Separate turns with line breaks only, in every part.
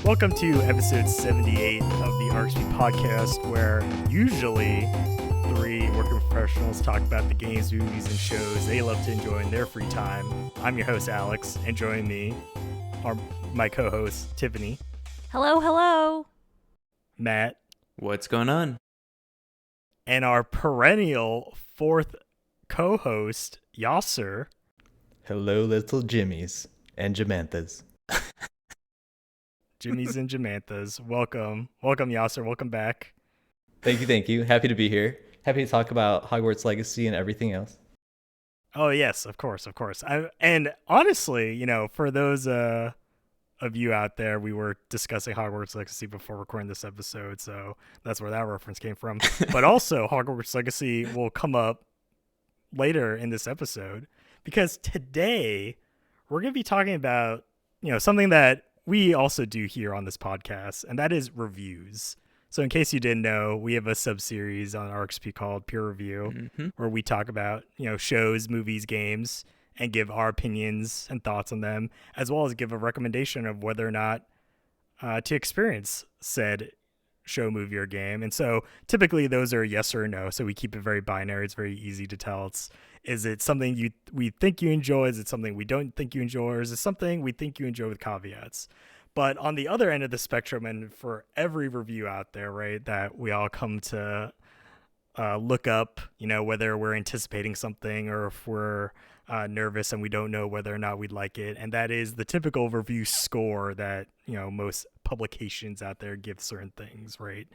Welcome to episode 78 of the RXP podcast, where usually three working professionals talk about the games, movies, and shows they love to enjoy in their free time. I'm your host, Alex, and joining me are my co-host, Tiffany.
Hello, hello.
Matt.
What's going on?
And our perennial fourth co-host, Yasser.
Hello, little Jimmies and Jamanthas.
Jimmy's and Jamanthas. Welcome, Yasser. Welcome back.
Thank you. Happy to be here. Happy to talk about Hogwarts Legacy and everything else.
Oh yes, of course. And honestly, for those of you out there, we were discussing Hogwarts Legacy before recording this episode, so that's where that reference came from. But also, Hogwarts Legacy will come up later in this episode because today we're going to be talking about something that we also do here on this podcast, and that is reviews. So in case you didn't know, we have a sub-series on RXP called Peer Review, where we talk about, shows, movies, games, and give our opinions and thoughts on them, as well as give a recommendation of whether or not to experience said show, movie, or game. And so typically those are yes or no. So we keep it very binary. It's very easy to tell. Is it something we think you enjoy? Is it something we don't think you enjoy? Or is it something we think you enjoy with caveats? But on the other end of the spectrum, and for every review out there, right, that we all come to look up, whether we're anticipating something or if we're nervous and we don't know whether or not we'd like it. And that is the typical review score that, most publications out there give certain things, right?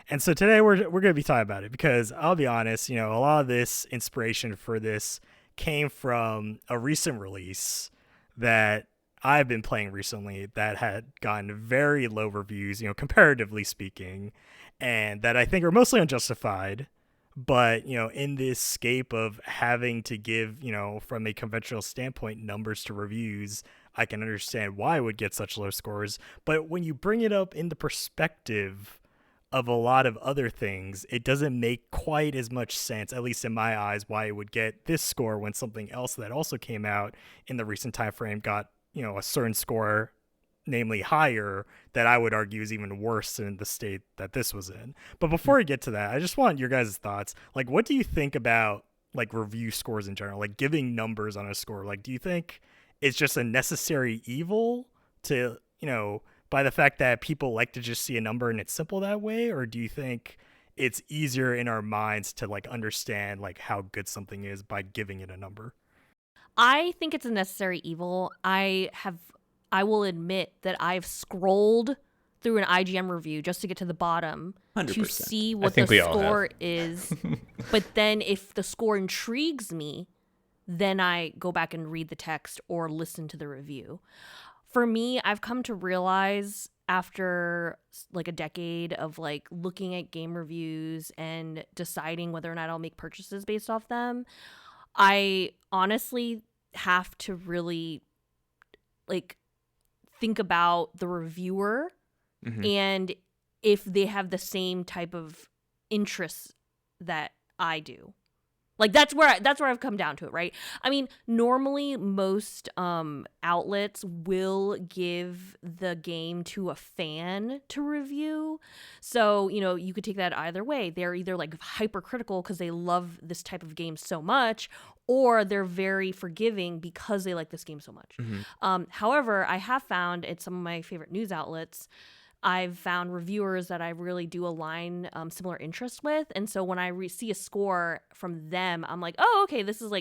And so today we're going to be talking about it because I'll be honest, a lot of this inspiration for this came from a recent release that I've been playing recently that had gotten very low reviews, comparatively speaking, and that I think are mostly unjustified. But, in this scape of having to give, from a conventional standpoint, numbers to reviews, I can understand why it would get such low scores. But when you bring it up in the perspective of a lot of other things, it doesn't make quite as much sense, at least in my eyes, why it would get this score when something else that also came out in the recent time frame got, a certain score, namely higher, that I would argue is even worse than the state that this was in. But before we get to that, I just want your guys' thoughts. Like, what do you think about review scores in general, giving numbers on a score? Do you think it's just a necessary evil to, by the fact that people like to just see a number and it's simple that way? Or do you think it's easier in our minds to understand how good something is by giving it a number?
I think it's a necessary evil. I will admit that I've scrolled through an IGN review just to get to the bottom
100%.
to see what the score is. But then if the score intrigues me, then I go back and read the text or listen to the review. For me, I've come to realize after a decade of looking at game reviews and deciding whether or not I'll make purchases based off them, I honestly have to really think about the reviewer and if they have the same type of interests that I do. That's where I've come down to it, right? I mean, normally most outlets will give the game to a fan to review. So, you could take that either way. They're either hypercritical because they love this type of game so much, or they're very forgiving because they like this game so much. However, I have found at some of my favorite news outlets, I've found reviewers that I really do align similar interests with. And so when I see a score from them, I'm like, oh, okay, this is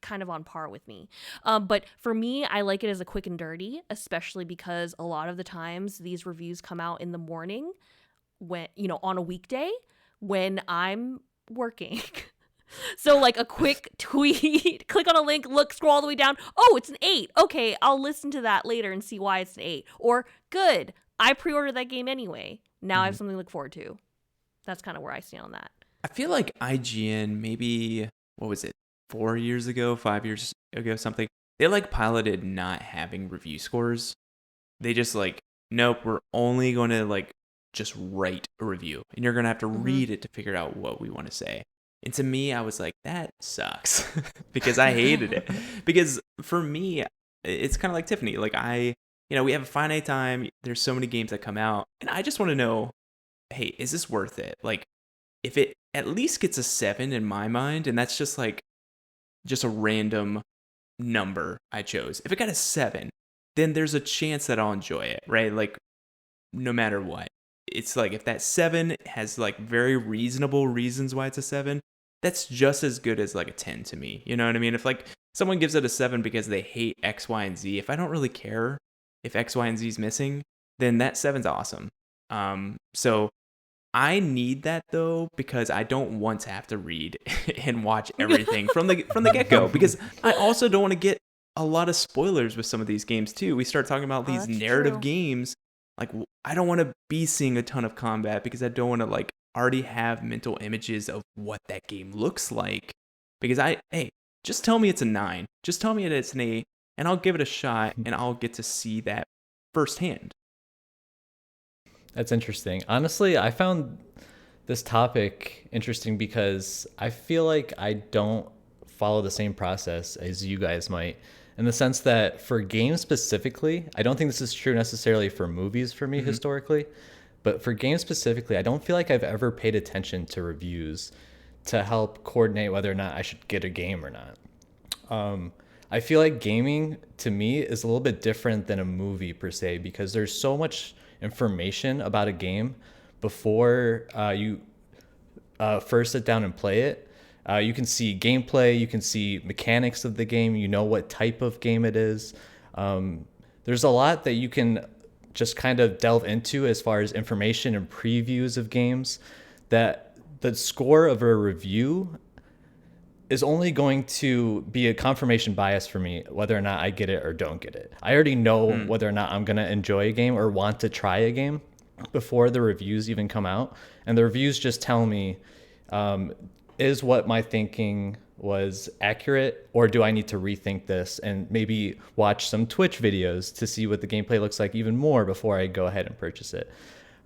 kind of on par with me. But for me, I like it as a quick and dirty, especially because a lot of the times these reviews come out in the morning when, on a weekday when I'm working. So a quick tweet, click on a link, scroll all the way down. Oh, it's an 8. Okay, I'll listen to that later and see why it's an 8. Or good, I pre-ordered that game anyway. Now I have something to look forward to. That's kind of where I stand on that.
I feel like IGN maybe, 4 years ago, 5 years ago, something, they piloted not having review scores. They just nope, we're only going to just write a review. And you're going to have to read it to figure out what we want to say. And to me, I was like, that sucks because I hated it. Because for me, it's kind of like Tiffany. we have a finite time. There's so many games that come out, and I just want to know, hey, is this worth it? Like, if it at least gets a 7 in my mind, and that's just like just a random number I chose. If it got a 7, then there's a chance that I'll enjoy it, right? Like, no matter what. It's like if that 7 has like very reasonable reasons why it's a 7, that's just as good as like a 10 to me. You know what I mean? If like someone gives it a 7 because they hate X, Y, and Z, if I don't really care if X, Y, and Z is missing, then that 7's awesome. So I need that though, because I don't want to have to read and watch everything from the get-go, because I also don't want to get a lot of spoilers with some of these games too. We start talking about these narrative games, like I don't want to be seeing a ton of combat because I don't want to like already have mental images of what that game looks like, because just tell me it's a 9, just tell me it's an 8, and I'll give it a shot and I'll get to see that firsthand.
That's interesting. Honestly, I found this topic interesting because I feel like I don't follow the same process as you guys might, in the sense that for games specifically, I don't think this is true necessarily for movies for me historically, but for games specifically, I don't feel like I've ever paid attention to reviews to help coordinate whether or not I should get a game or not. I feel like gaming to me is a little bit different than a movie per se, because there's so much information about a game before you first sit down and play it. You can see gameplay, you can see mechanics of the game, you know what type of game it is. There's a lot that you can just kind of delve into as far as information and previews of games, that the score of a review is only going to be a confirmation bias for me, whether or not I get it or don't get it. I already know whether or not I'm going to enjoy a game or want to try a game before the reviews even come out. And the reviews just tell me, is what my thinking was accurate, or do I need to rethink this and maybe watch some Twitch videos to see what the gameplay looks like even more before I go ahead and purchase it.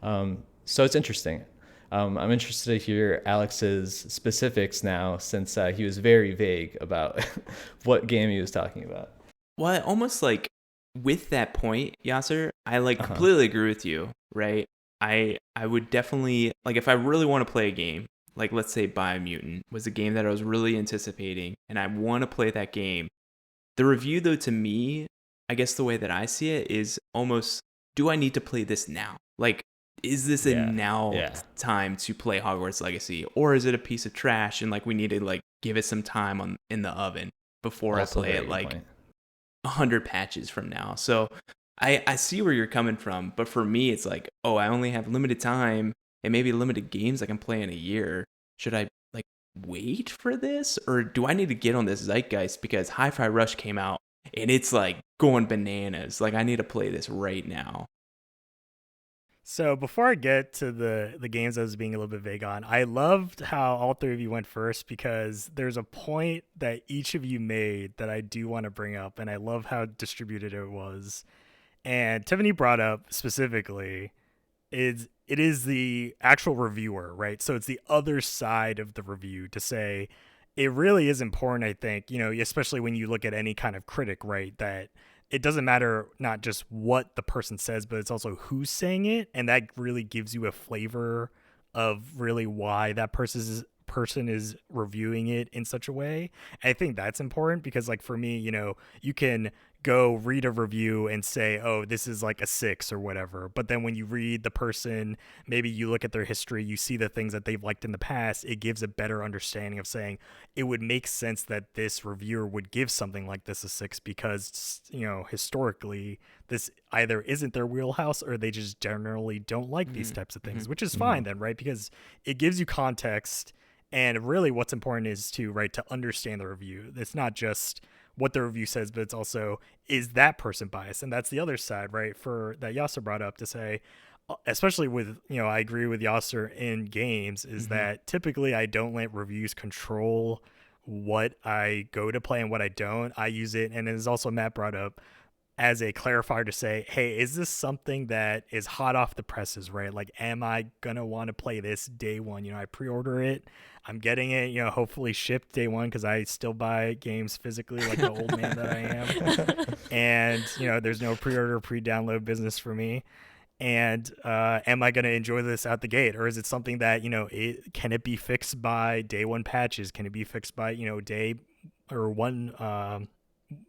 So it's interesting. I'm interested to hear Alex's specifics now, since he was very vague about what game he was talking about.
Well, almost like with that point, Yasser, I like completely agree with you, right? I would definitely, like, if I really want to play a game, like let's say Biomutant was a game that I was really anticipating and I want to play that game. The review though, to me, I guess the way that I see it is almost, do I need to play this now? Like, is this a now time to play Hogwarts Legacy, or is it a piece of trash and like we need to like give it some time in the oven before I play it like 100 patches from now? So I see where you're coming from, but for me it's like, oh, I only have limited time and maybe limited games I can play in a year. Should I like wait for this, or do I need to get on this zeitgeist because Hi-Fi Rush came out and it's like going bananas? Like I need to play this right now.
So before I get to the games I was being a little bit vague on, I loved how all three of you went first, because there's a point that each of you made that I do want to bring up, and I love how distributed it was. And Tiffany brought up specifically it is the actual reviewer, right? So it's the other side of the review to say it really is important, I think, especially when you look at any kind of critic, right, that it doesn't matter not just what the person says, but it's also who's saying it. And that really gives you a flavor of really why that person is reviewing it in such a way. And I think that's important because, like, for me, you can go read a review and say, oh, this is like a 6 or whatever. But then when you read the person, maybe you look at their history, you see the things that they've liked in the past, it gives a better understanding of saying it would make sense that this reviewer would give something like this a 6 because, historically, this either isn't their wheelhouse or they just generally don't like these types of things, which is fine then, right? Because it gives you context. And really what's important is to understand the review. It's not just what the review says, but it's also, is that person biased? And that's the other side, right? For that Yasser brought up, to say, especially with, I agree with Yasser in games, is that typically I don't let reviews control what I go to play and what I don't. I use it. And as also Matt brought up, as a clarifier to say, hey, is this something that is hot off the presses, right? Like, am I going to want to play this day one? You know, I pre-order it. I'm getting it, you know, hopefully shipped day one because I still buy games physically like the old man that I am. And, you know, there's no pre-order, pre-download business for me. And am I going to enjoy this out the gate? Or is it something that, you know, can it be fixed by day one patches? Can it be fixed by, you know, day or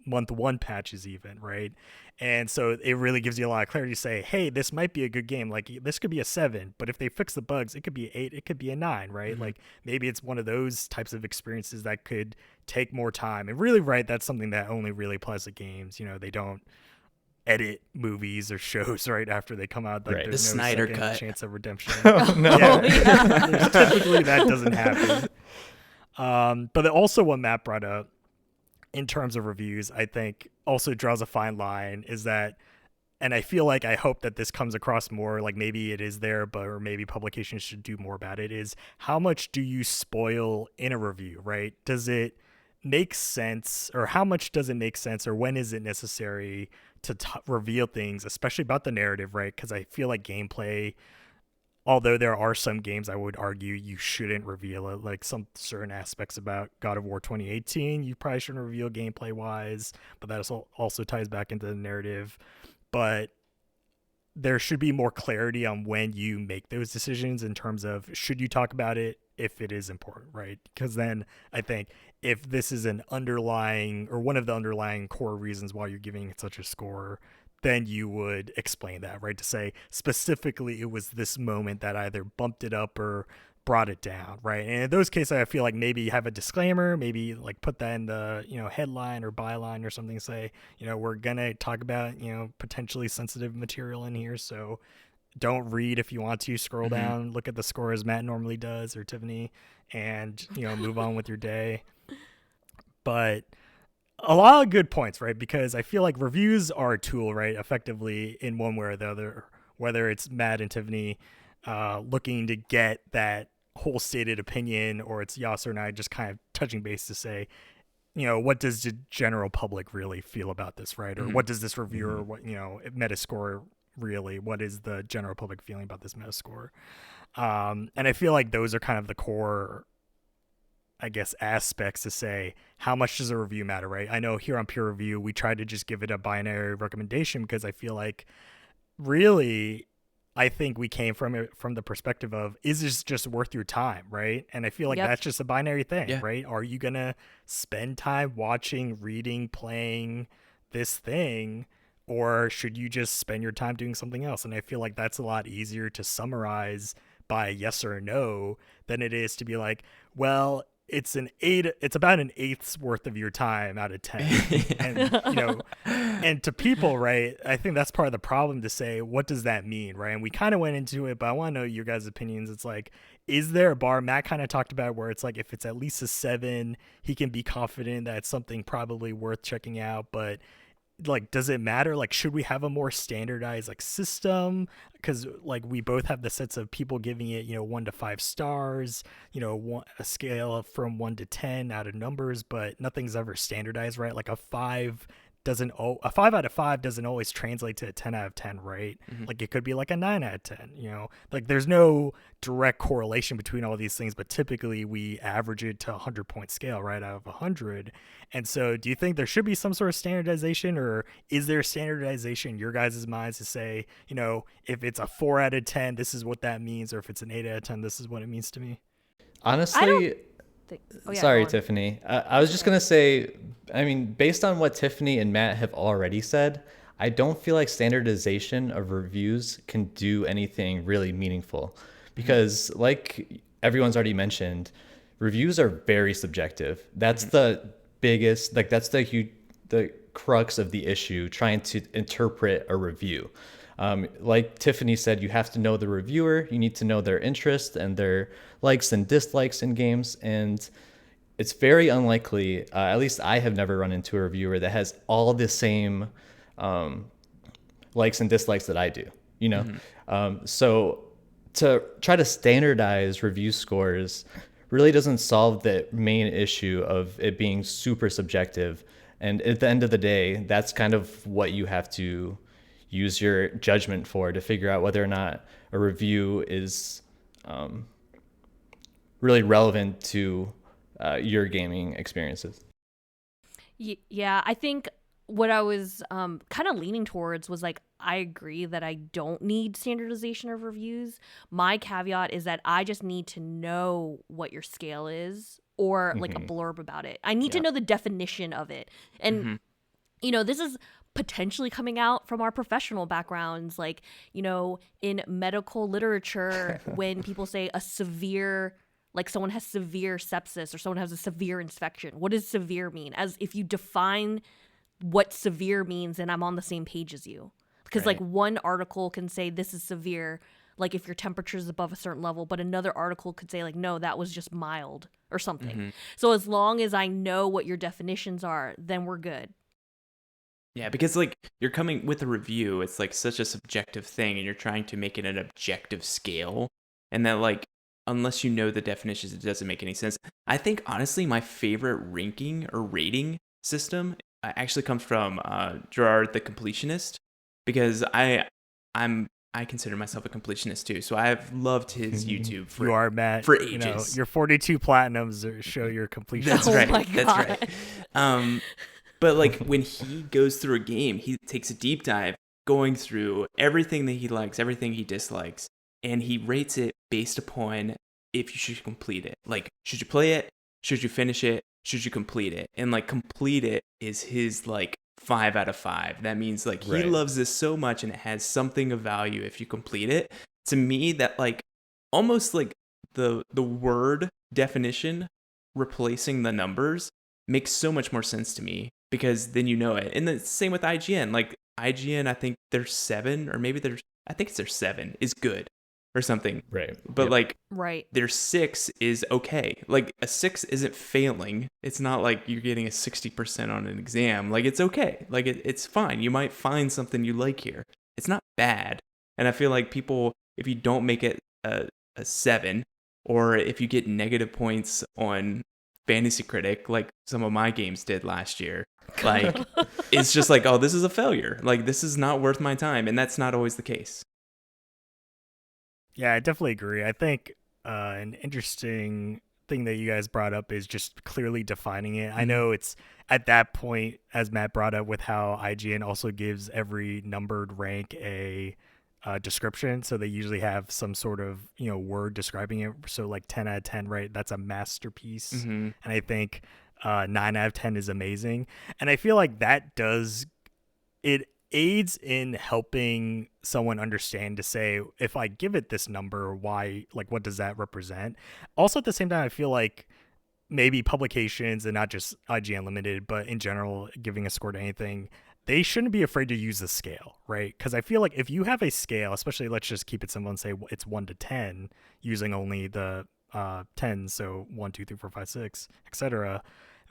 month one patches even, right? And so it really gives you a lot of clarity to say, hey, this might be a good game. Like, this could be a 7, but if they fix the bugs, it could be 8, it could be a 9, right? Mm-hmm. Like, maybe it's one of those types of experiences that could take more time. And really, right, that's something that only really applies to games. You know, they don't edit movies or shows right after they come out. Like,
right.
There's
the
no
Snyder
second
cut.
chance of redemption.
Oh, no.
Yeah. Typically, that doesn't happen. But also what Matt brought up in terms of reviews, I think also draws a fine line is that, and I feel like I hope that this comes across more, like maybe it is there, but or maybe publications should do more about it, is how much do you spoil in a review, right? Does it make sense, or how much does it make sense, or when is it necessary to reveal things, especially about the narrative, right? Because I feel like gameplay, although there are some games I would argue you shouldn't reveal it, like some certain aspects about God of War 2018, you probably shouldn't reveal gameplay wise, but that also ties back into the narrative. But there should be more clarity on when you make those decisions in terms of should you talk about it if it is important, right? Because then I think if this is an underlying or one of the underlying core reasons why you're giving it such a score, then you would explain that, right? To say specifically it was this moment that either bumped it up or brought it down, right? And in those cases, I feel like maybe you have a disclaimer, maybe like put that in the, you know, headline or byline or something, say, you know, we're going to talk about, you know, potentially sensitive material in here. So don't read if you want to, scroll down, look at the score as Matt normally does or Tiffany, and, you know, move on with your day. But a lot of good points, right? Because I feel like reviews are a tool, right? Effectively in one way or the other, whether it's Matt and Tiffany looking to get that whole stated opinion, or it's Yasser and I just kind of touching base to say, you know, what does the general public really feel about this, right? Or what does this reviewer, what, you know, Metascore really, what is the general public feeling about this Metascore? And I feel like those are kind of the core, I guess, aspects to say how much does a review matter, right? I know here on Peer Review, we try to just give it a binary recommendation because I feel like really, I think we came from it from the perspective of, is this just worth your time, right? And I feel like that's just a binary thing, right? Are you going to spend time watching, reading, playing this thing, or should you just spend your time doing something else? And I feel like that's a lot easier to summarize by yes or no than it is to be like, well, it's about an eighth's worth of your time out of 10. And, you know, and to people, right, I think that's part of the problem to say, what does that mean, right? And we kind of went into it, but I want to know your guys' opinions. It's like, is there a bar? Matt kind of talked about where it's like, if it's at least a 7, he can be confident that it's something probably worth checking out. But like, does it matter? Like, should we have a more standardized like system? Because like we both have the sense of people giving it, you know, 1 to 5 stars, you know, a scale from 1 to 10 out of numbers, but nothing's ever standardized, right? Like a 5 out of 5 doesn't always translate to a 10 out of 10, right? Like it could be like a 9 out of 10, you know, like there's no direct correlation between all these things, but typically we average it to a 100-point scale, right, out of 100. And so do you think there should be some sort of standardization, or is there standardization in your guys' minds to say, you know, if it's a 4 out of 10, this is what that means, or if it's an 8 out of 10, this is what it means to me?
Honestly, sorry, Tiffany. I was just going to say, I mean, based on what Tiffany and Matt have already said, I don't feel like standardization of reviews can do anything really meaningful because like everyone's already mentioned, reviews are very subjective. That's the biggest, like that's the crux of the issue, trying to interpret a review. Like Tiffany said, you have to know the reviewer, you need to know their interests and their likes and dislikes in games. And it's very unlikely, at least I have never run into a reviewer that has all the same likes and dislikes that I do, you know? So to try to standardize review scores really doesn't solve the main issue of it being super subjective And at the end of the day, that's kind of what you have to use your judgment for, to figure out whether or not a review is really relevant to your gaming experiences.
Yeah, I think what I was kind of leaning towards was like, I agree that I don't need standardization of reviews. My caveat is that I just need to know what your scale is, or like a blurb about it. I need to know the definition of it. And, you know, this is potentially coming out from our professional backgrounds. Like, you know, in medical literature, when people say a severe, like someone has severe sepsis or someone has a severe infection, what does severe mean? As if you define what severe means, and I'm on the same page as you. Because like one article can say this is severe, like if your temperature is above a certain level, but another article could say like, no, that was just mild or something. So as long as I know what your definitions are, then we're good.
Yeah, because like you're coming with a review, it's like such a subjective thing, and you're trying to make it an objective scale, and that like unless you know the definitions, it doesn't make any sense. I think honestly, my favorite ranking or rating system actually comes from Gerard the Completionist, because I consider myself a completionist too, so I've loved his YouTube for
you are, Matt,
for ages.
You know, your 42 platinums show your completion.
That's
Oh
right.
my God.
That's right. But like when he goes through a game, he takes a deep dive, going through everything that he likes, everything he dislikes, and he rates it based upon if you should complete it. Like, should you play it? Should you finish it? Should you complete it? And like complete it is his like 5 out of 5. That means like he loves this so much, and it has something of value if you complete it. To me, that like almost like the word definition replacing the numbers makes so much more sense to me, because then you know it. And the same with IGN. Like IGN, I think their 7, or maybe I think it's their 7 is good or something.
Right.
But like their 6 is okay. Like a 6 isn't failing. It's not like you're getting a 60% on an exam. Like it's okay. Like it's fine. You might find something you like here. It's not bad. And I feel like people, if you don't make it a 7, or if you get negative points on Fantasy Critic, like some of my games did last year, like it's just like, oh, this is a failure. Like this is not worth my time. And that's not always the case.
Yeah, I definitely agree. I think an interesting thing that you guys brought up is just clearly defining it. I know it's at that point, as Matt brought up, with how IGN also gives every numbered rank a description. So they usually have some sort of, you know, word describing it. So like 10 out of 10, right? That's a masterpiece. And I think 9 out of 10 is amazing. And I feel like that it aids in helping someone understand, to say, if I give it this number, why, like, what does that represent? Also, at the same time, I feel like maybe publications, and not just IGN Limited, but in general, giving a score to anything, they shouldn't be afraid to use the scale, right? Because I feel like if you have a scale, especially, let's just keep it simple and say it's 1 to 10, using only the 10, so 1, 2, 3, 4, 5, 6, etc.,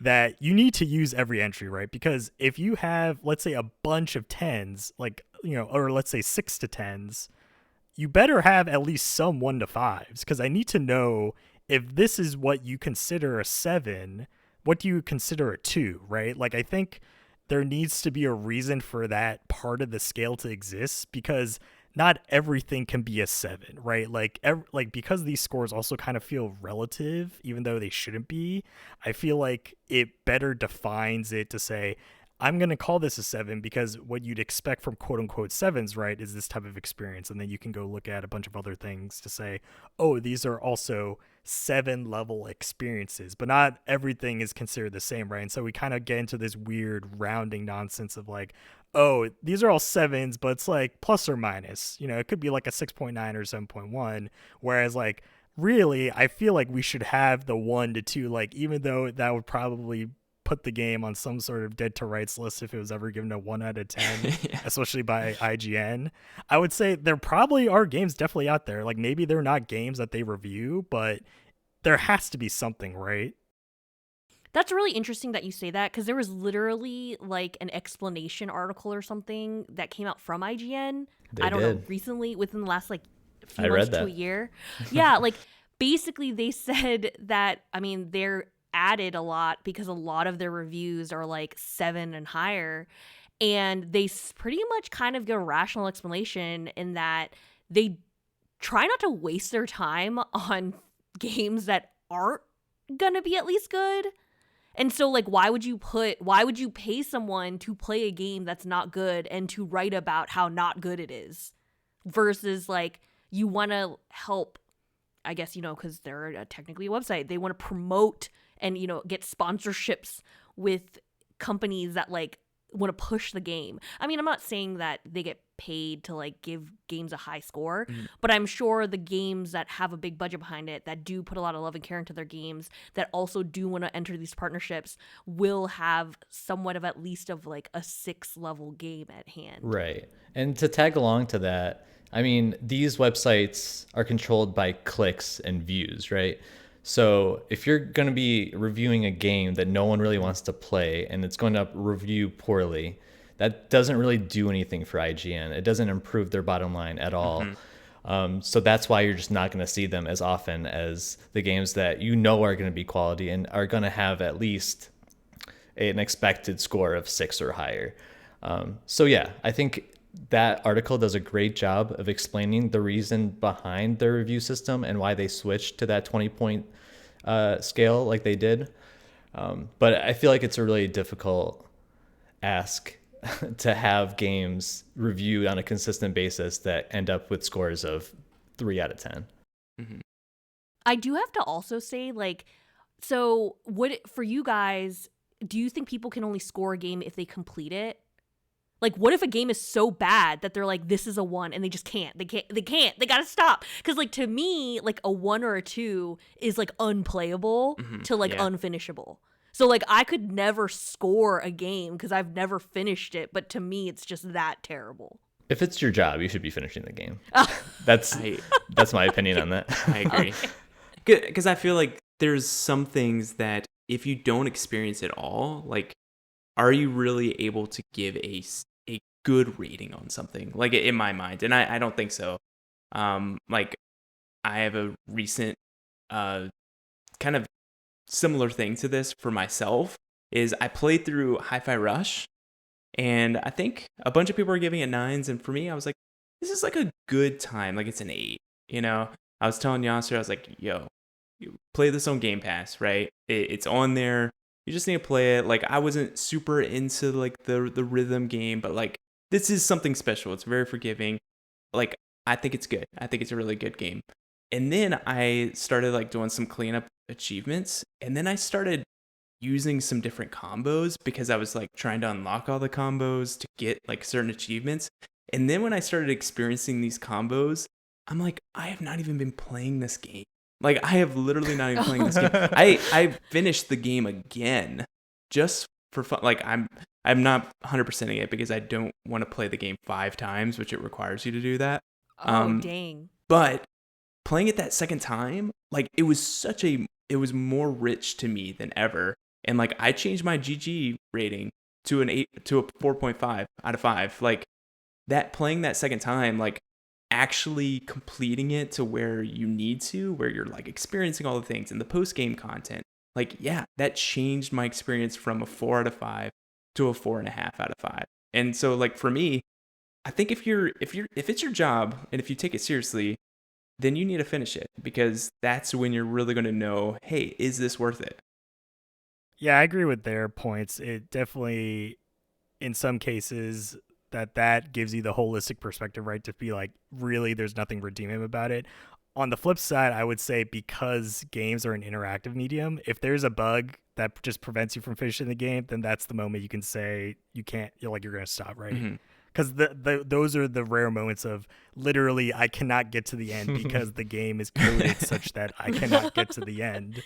that you need to use every entry, right? Because if you have, let's say, a bunch of 10s, like, you know, or let's say 6 to 10s, you better have at least some 1 to 5s, because I need to know if this is what you consider a 7, what do you consider a 2, right? Like, I think there needs to be a reason for that part of the scale to exist, because not everything can be a 7, right? Like, because these scores also kind of feel relative, even though they shouldn't be, I feel like it better defines it to say, I'm going to call this a 7 because what you'd expect from quote unquote 7s, right, is this type of experience. And then you can go look at a bunch of other things to say, oh, these are also 7 level experiences, but not everything is considered the same, right? And so we kind of get into this weird rounding nonsense of like, oh, these are all 7s, but it's like plus or minus, you know, it could be like a 6.9 or 7.1. Whereas like, really, I feel like we should have the 1 to 2, like, even though that would probably put the game on some sort of dead to rights list if it was ever given a 1 out of 10, yeah. Especially by IGN. I would say there probably are games definitely out there. Like, maybe they're not games that they review, but there has to be something, right?
That's really interesting that you say that, because there was literally like an explanation article or something that came out from IGN. I don't know, recently, within the last like few months to a year. Yeah, like basically they said that, I mean, their added a lot because a lot of their reviews are like 7 and higher. And they pretty much kind of give a rational explanation in that they try not to waste their time on games that aren't gonna be at least good. And so, like, why would you pay someone to play a game that's not good and to write about how not good it is versus, like, you want to help, I guess, because they're technically a website. They want to promote and, get sponsorships with companies that, like, want to push the game. I mean, I'm not saying that they get paid to like give games a high score, but I'm sure the games that have a big budget behind it, that do put a lot of love and care into their games, that also do want to enter these partnerships, will have somewhat of at least of like a 6 level game at hand.
Right. And to tag along to that, I mean, these websites are controlled by clicks and views, right? So if you're going to be reviewing a game that no one really wants to play and it's going to review poorly, that doesn't really do anything for IGN. It doesn't improve their bottom line at all. So that's why you're just not going to see them as often as the games that are going to be quality and are going to have at least an expected score of 6 or higher. So yeah, I think that article does a great job of explaining the reason behind their review system and why they switched to that 20-point scale like they did. But I feel like it's a really difficult ask to have games reviewed on a consistent basis that end up with scores of 3 out of 10.
I do have to also say, like, so for you guys, do you think people can only score a game if they complete it? Like, what if a game is so bad that they're like, this is a 1, and they just can't. They gotta stop. Because, like, to me, like, a 1 or a 2 is, like, unplayable to, like, unfinishable. So, like, I could never score a game because I've never finished it, but to me, it's just that terrible.
If it's your job, you should be finishing the game. That's my opinion on that.
I agree. Because I feel like there's some things that if you don't experience it all, like, are you really able to give a good rating on something? Like, in my mind, and I don't think so. Like, I have a recent kind of similar thing to this for myself is I played through Hi-Fi Rush, and I think a bunch of people are giving it 9s, and for me, I was like, this is like a good time. Like, it's an 8, I was telling Yasser, I was like, yo, you play this on Game Pass, right? It's on there. You just need to play it. Like, I wasn't super into like the rhythm game, but like, this is something special. It's very forgiving. Like, I think it's good. I think it's a really good game. And then I started like doing some cleanup achievements, and then I started using some different combos because I was like trying to unlock all the combos to get like certain achievements. And then when I started experiencing these combos, I'm like, I have not even been playing this game. Like, I have literally not even playing this game. I finished the game again just for fun. Like, I'm not 100%ing it because I don't want to play the game 5 times, which it requires you to do that.
Dang.
But playing it that second time, like, it was more rich to me than ever. And like, I changed my GG rating to a 4.5 out of 5. Like, that playing that second time, like, actually completing it to where you need to, where you're like experiencing all the things and the post-game content, like, yeah, that changed my experience from a 4 out of 5 to a 4.5 out of 5. And so, like, for me, I think if it's your job and if you take it seriously, then you need to finish it, because that's when you're really going to know, hey, is this worth it?
Yeah, I agree with their points. It definitely, in some cases, that gives you the holistic perspective, right? To be like, really, there's nothing redeeming about it. On the flip side, I would say, because games are an interactive medium, if there's a bug that just prevents you from finishing the game, then that's the moment you can say you're going to stop, right? Because those are the rare moments of literally, I cannot get to the end because the game is coded such that I cannot get to the end.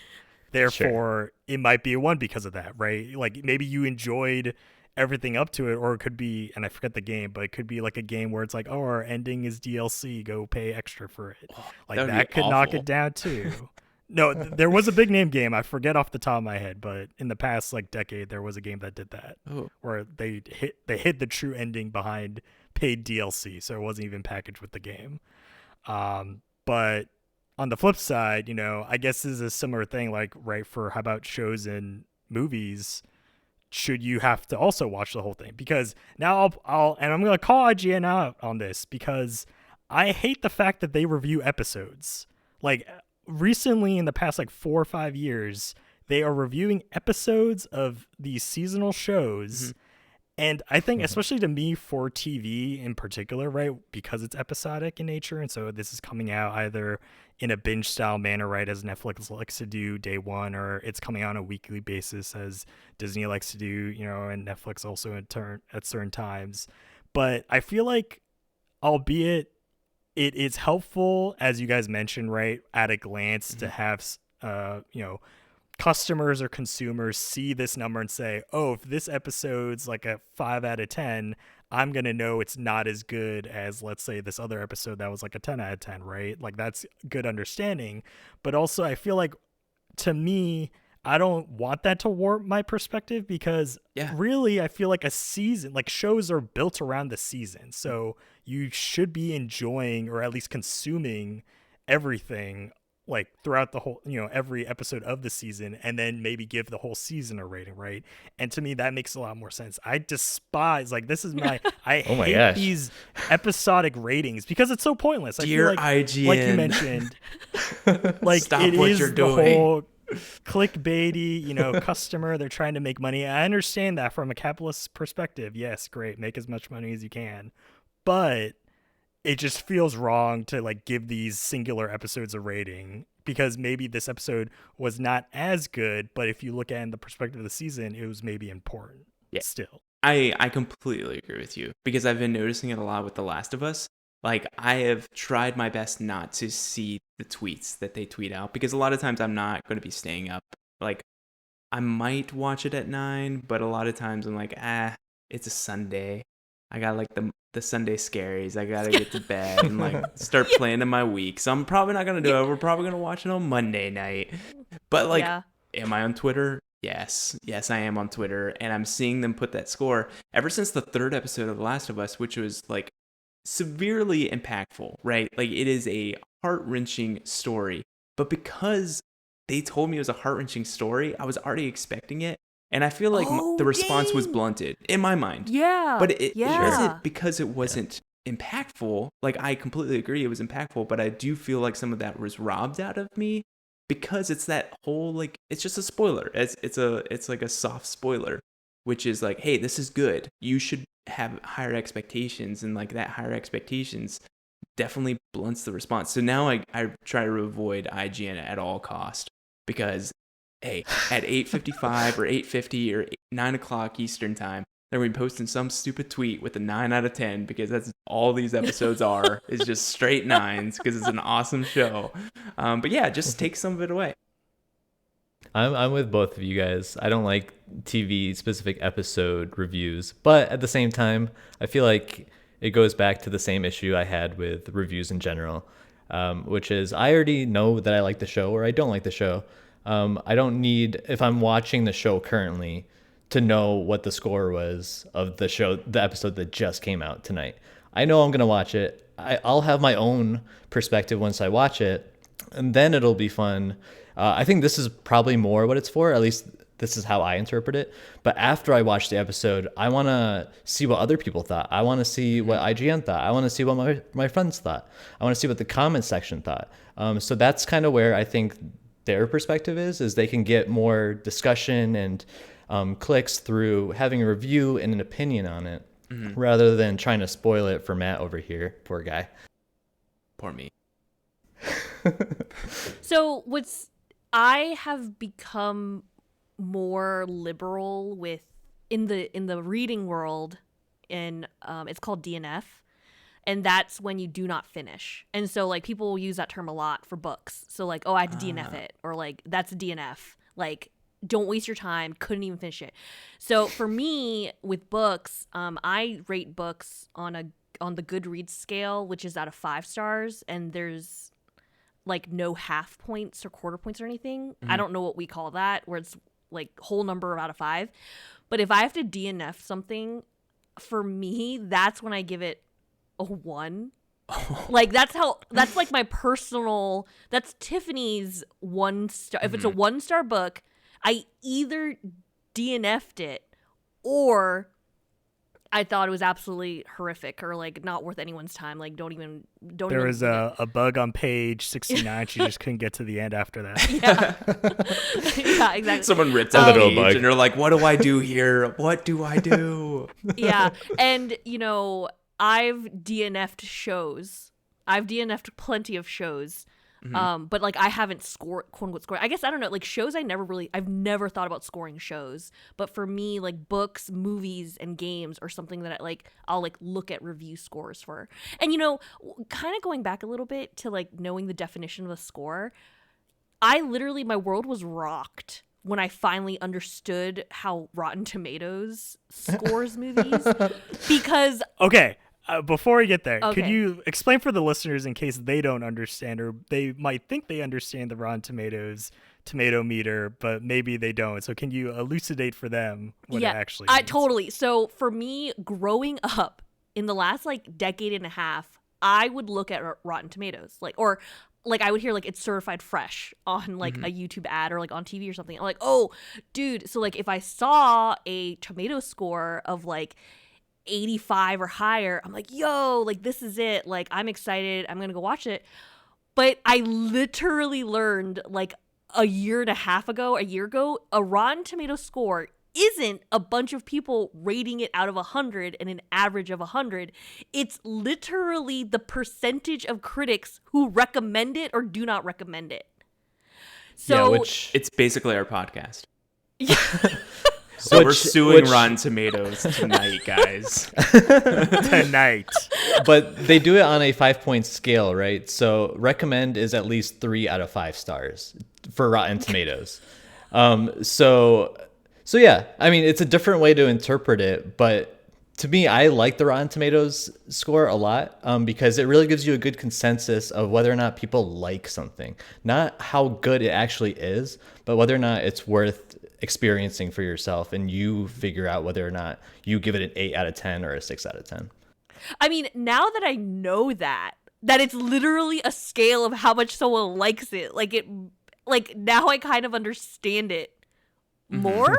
Therefore, It might be a 1 because of that, right? Like, maybe you enjoyed everything up to it, or it could be, and I forget the game, but it could be like a game where it's like, oh, our ending is DLC, go pay extra for it. Like, that could knock it down too. No, there was a big name game, I forget off the top of my head, but in the past like decade there was a game that did that, where they hid the true ending behind paid DLC, so it wasn't even packaged with the game. But on the flip side, you know, I guess this is a similar thing, like, right, for how about shows and movies? Should you have to also watch the whole thing? Because now and I'm going to call IGN out on this, because I hate the fact that they review episodes. Like, recently, in the past, like, 4 or 5 years, they are reviewing episodes of these seasonal shows. And I think, especially to me, for TV in particular, right, because it's episodic in nature, and so this is coming out either in a binge-style manner, right, as Netflix likes to do day one, or it's coming out on a weekly basis as Disney likes to do, you know, and Netflix also in turn at certain times. But I feel like, albeit it is helpful, as you guys mentioned, right, at a glance, to have, you know, customers or consumers see this number and say, oh, if this episode's like a 5 out of 10, I'm going to know it's not as good as, let's say, this other episode that was like a 10 out of 10, right? Like, that's good understanding. But also, I feel like, to me, I don't want that to warp my perspective, because really, I feel like a season, like, shows are built around the season. So you should be enjoying, or at least consuming, everything, like, throughout the whole, you know, every episode of the season, and then maybe give the whole season a rating, right? And to me, that makes a lot more sense. I despise, like, this is my, I
Oh my
hate
gosh.
these episodic ratings, because it's so pointless. I
Dear
feel like
IGN.
like you mentioned, like,
Stop
it
what
is
you're
the
doing.
whole clickbaity, you know, customer, they're trying to make money. I understand that from a capitalist perspective. Yes, great, make as much money as you can. But it just feels wrong to, like, give these singular episodes a rating, because maybe this episode was not as good, but if you look at it in the perspective of the season, it was maybe important.
Yeah.
Still.
I completely agree with you, because I've been noticing it a lot with The Last of Us. Like, I have tried my best not to see the tweets that they tweet out, because a lot of times I'm not going to be staying up. Like, I might watch it at 9, but a lot of times I'm like, it's a Sunday. I got, like, the Sunday scaries. I got to get to bed and, like, start planning my week. So I'm probably not going to do it. We're probably going to watch it on Monday night. But, like, am I on Twitter? Yes, I am on Twitter, and I'm seeing them put that score ever since the 3rd episode of The Last of Us, which was, like, severely impactful, right? Like, it is a heart-wrenching story, but because they told me it was a heart-wrenching story, I was already expecting it, and I feel like the response was blunted in my mind. But it wasn't because it wasn't impactful. Like, I completely agree it was impactful, but I do feel like some of that was robbed out of me, because it's that whole, like, it's just a spoiler. It's like a soft spoiler, which is like, hey, this is good. You should have higher expectations, and, like, that higher expectations definitely blunts the response. So now I try to avoid IGN at all cost, because, hey, at 8:55 or 8:50 or 9 o'clock Eastern time, they're going to be posting some stupid tweet with a 9 out of 10, because that's all these episodes are, is just straight 9s, because it's an awesome show. But yeah, just take some of it away.
I'm with both of you guys. I don't like TV specific episode reviews, but at the same time, I feel like it goes back to the same issue I had with reviews in general, which is I already know that I like the show or I don't like the show. I don't need, if I'm watching the show currently, to know what the score was of the show, the episode that just came out tonight. I know I'm going to watch it. I'll have my own perspective once I watch it, and then it'll be fun. I think this is probably more what it's for, at least this is how I interpret it. But after I watch the episode, I want to see what other people thought. I want to see what IGN thought. I want to see what my friends thought. I want to see what the comment section thought. So that's kind of where I think their perspective is they can get more discussion and clicks through having a review and an opinion on it, rather than trying to spoil it for Matt over here. Poor guy.
Poor me.
So I have become more liberal with in the reading world, and it's called DNF, and that's when you do not finish. And so, like, people will use that term a lot for books. So, like, oh, I had to DNF it, or, like, that's a DNF. Like, don't waste your time. Couldn't even finish it. So for me with books, I rate books on the Goodreads scale, which is out of 5 stars, and there's, like, no half points or quarter points or anything. I don't know what we call that, where it's, like, whole number out of 5. But if I have to DNF something, for me, that's when I give it a 1. Like that's like my personal, that's Tiffany's 1 star. If it's a 1-star book, I either DNF'd it or I thought it was absolutely horrific or like not worth anyone's time. Like don't even.
There was a bug on page 69. She just couldn't get to the end after that.
Yeah. Yeah, exactly.
Someone ripped out the page and they're like, "What do I do here? What do I do?"
Yeah, and I've DNF'd shows. I've DNF'd plenty of shows. But like I haven't scored, quote unquote scored. I guess I don't know, like shows I've never thought about scoring shows. But for me, like books, movies, and games are something that I'll like look at review scores for. And kind of going back a little bit to like knowing the definition of a score, I literally, my world was rocked when I finally understood how Rotten Tomatoes scores movies. Because
okay. Before we get there,
Okay.
could you explain for the listeners in case they don't understand, or they might think they understand the Rotten Tomatoes tomato meter, but maybe they don't. So can you elucidate for them what it actually means?
Totally. So for me, growing up in the last like decade and a half, I would look at Rotten Tomatoes, or I would hear like it's certified fresh on like a YouTube ad or like on TV or something. I'm like, oh, dude. So like if I saw a tomato score of like 85 or higher, I'm like, yo, like this is it, like I'm excited, I'm gonna go watch it. But I literally learned like a year ago, a Rotten Tomato score isn't a bunch of people rating it out of 100 and an average of 100. It's literally the percentage of critics who recommend it or do not recommend it. So
which it's basically our podcast.
Yeah.
So we're suing Rotten Tomatoes tonight, guys.
Tonight.
But they do it on a 5-point scale, right? So recommend is at least 3 out of 5 stars for Rotten Tomatoes. So yeah, I mean, it's a different way to interpret it, but to me, I like the Rotten Tomatoes score a lot because it really gives you a good consensus of whether or not people like something. Not how good it actually is, but whether or not it's worth experiencing for yourself, and you figure out whether or not you give it an 8 out of 10 or a 6 out of 10.
I mean, now that I know that it's literally a scale of how much someone likes it, like now I kind of understand it more.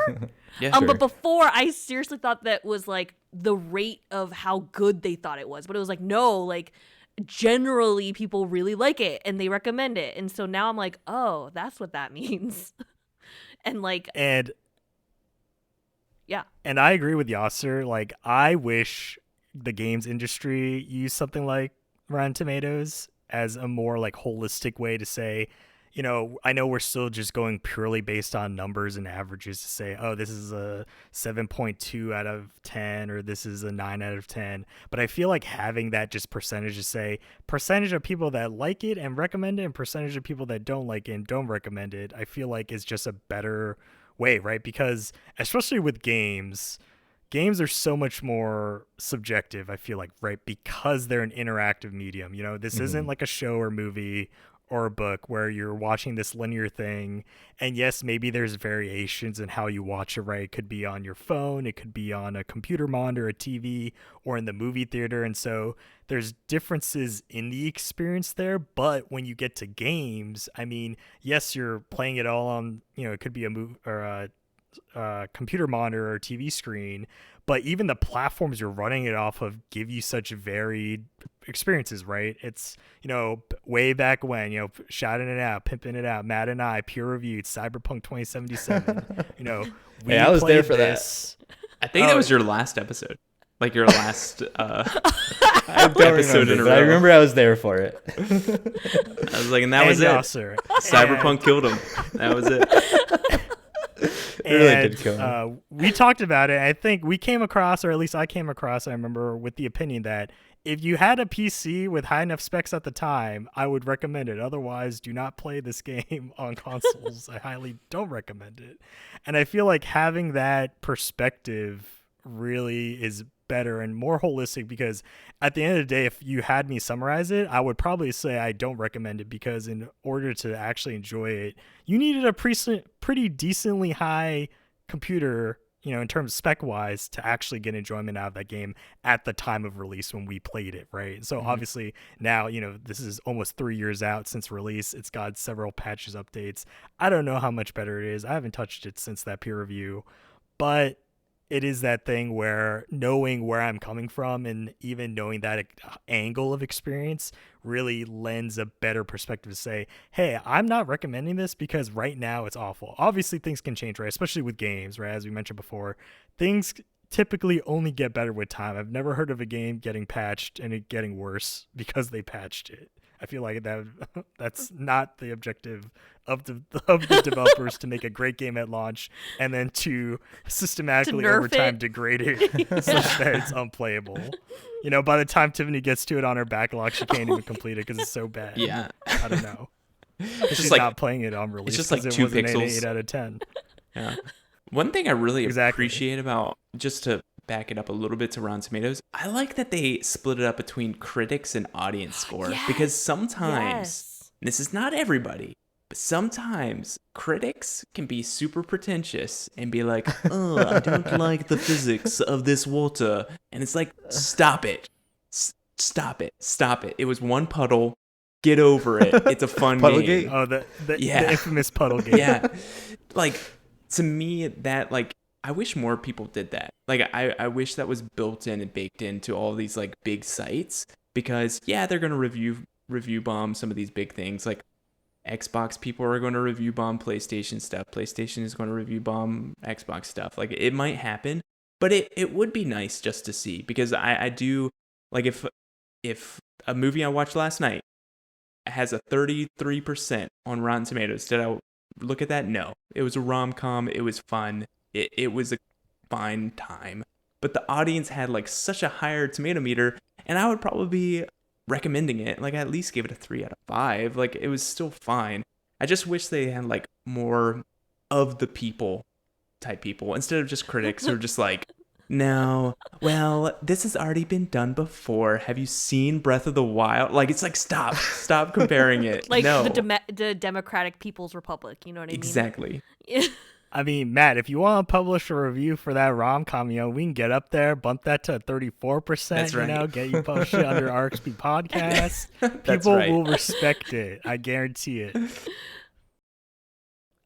Yeah, sure.
But before, I seriously thought that was like the rate of how good they thought it was. But it was like, no, like generally people really like it and they recommend it. And so now I'm like, oh, that's what that means. And yeah.
And I agree with Yasser. Like, I wish the games industry used something like Rotten Tomatoes as a more like holistic way to say, I know we're still just going purely based on numbers and averages to say, oh, this is a 7.2 out of 10 or this is a 9 out of 10. But I feel like having that just percentage to say percentage of people that like it and recommend it and percentage of people that don't like it and don't recommend it, I feel like is just a better way, right? Because especially with games are so much more subjective, I feel like, right? Because they're an interactive medium. This isn't like a show or movie or a book where you're watching this linear thing. And yes, maybe there's variations in how you watch it, right? It could be on your phone, it could be on a computer monitor, a TV, or in the movie theater. And so there's differences in the experience there. But when you get to games, I mean, yes, you're playing it all on, it could be a movie or a computer monitor or TV screen, but even the platforms you're running it off of give you such varied experiences, right? It's, way back when, shouting it out, pimping it out, Matt and I peer reviewed Cyberpunk 2077.
Hey, I was there for this.
I think that was your last episode. Like your last
I don't
episode in a
remember, but I
row.
remember I was there for it.
I was like, and that was it.
Yasser.
Cyberpunk killed him. That was it.
It really did kill him.
We talked about it. I think we came across, or at least I came across, I remember, with the opinion that if you had a PC with high enough specs at the time, I would recommend it. Otherwise, do not play this game on consoles. I highly don't recommend it. And I feel like having that perspective really is better and more holistic, because at the end of the day, if you had me summarize it, I would probably say I don't recommend it, because in order to actually enjoy it, you needed a pretty decently high computer in terms of spec wise, to actually get enjoyment out of that game at the time of release when we played it, right? So obviously now, this is almost 3 years out since release. It's got several patches, updates. I don't know how much better it is. I haven't touched it since that peer review, but it is that thing where knowing where I'm coming from and even knowing that angle of experience really lends a better perspective to say, hey, I'm not recommending this because right now it's awful. Obviously things can change, right? Especially with games, right? As we mentioned before, things typically only get better with time. I've never heard of a game getting patched and it getting worse because they patched it. I feel like that's not the objective of the developers, to make a great game at launch and then to systematically over time degrade it such that it's unplayable. By the time Tiffany gets to it on her backlog, she can't even complete it because it's so bad.
Yeah.
I don't know.
It's
She's
just like
not playing it on release.
It's just like
it
2
wasn't
pixels.
An 8 out of 10.
Yeah. One thing I really
Exactly.
appreciate about, just to back it up a little bit to Rotten Tomatoes, I like that they split it up between critics and audience score.
Yes.
Because sometimes,
Yes.
this is not everybody, but sometimes critics can be super pretentious and be like, oh, I don't like the physics of this water. And it's like, stop it. Stop it. Stop it. It was one puddle. Get over it. It's a fun game.
Puddlegate?
Oh, the infamous puddle game.
Yeah. Like, to me, that, like, I wish more people did that. Like, I wish that was built in and baked into all these, like, big sites, because, yeah, they're going to review bomb some of these big things. Like, Xbox people are going to review bomb PlayStation stuff. PlayStation is going to review bomb Xbox stuff. Like, it might happen, but it would be nice just to see, because I do, like, if a movie I watched last night has a 33% on Rotten Tomatoes, did I look at that? No. It was a rom-com. It was fun. It was a fine time. But the audience had, like, such a higher tomato meter, and I would probably be recommending it. Like, I at least give it a 3 out of 5. Like, it was still fine. I just wish they had, like, more of the people type people, instead of just critics who are just like, no, well, this has already been done before. Have you seen Breath of the Wild? Like, it's like, stop comparing it.
Like,
no.
the Democratic People's Republic, you know what I mean?
Exactly.
I mean, Matt, if you want to publish a review for that rom-com, we can get up there, bump that to 34%,
That's right.
Get you published it under RXP podcast.
That's
People
right.
will respect it. I guarantee it.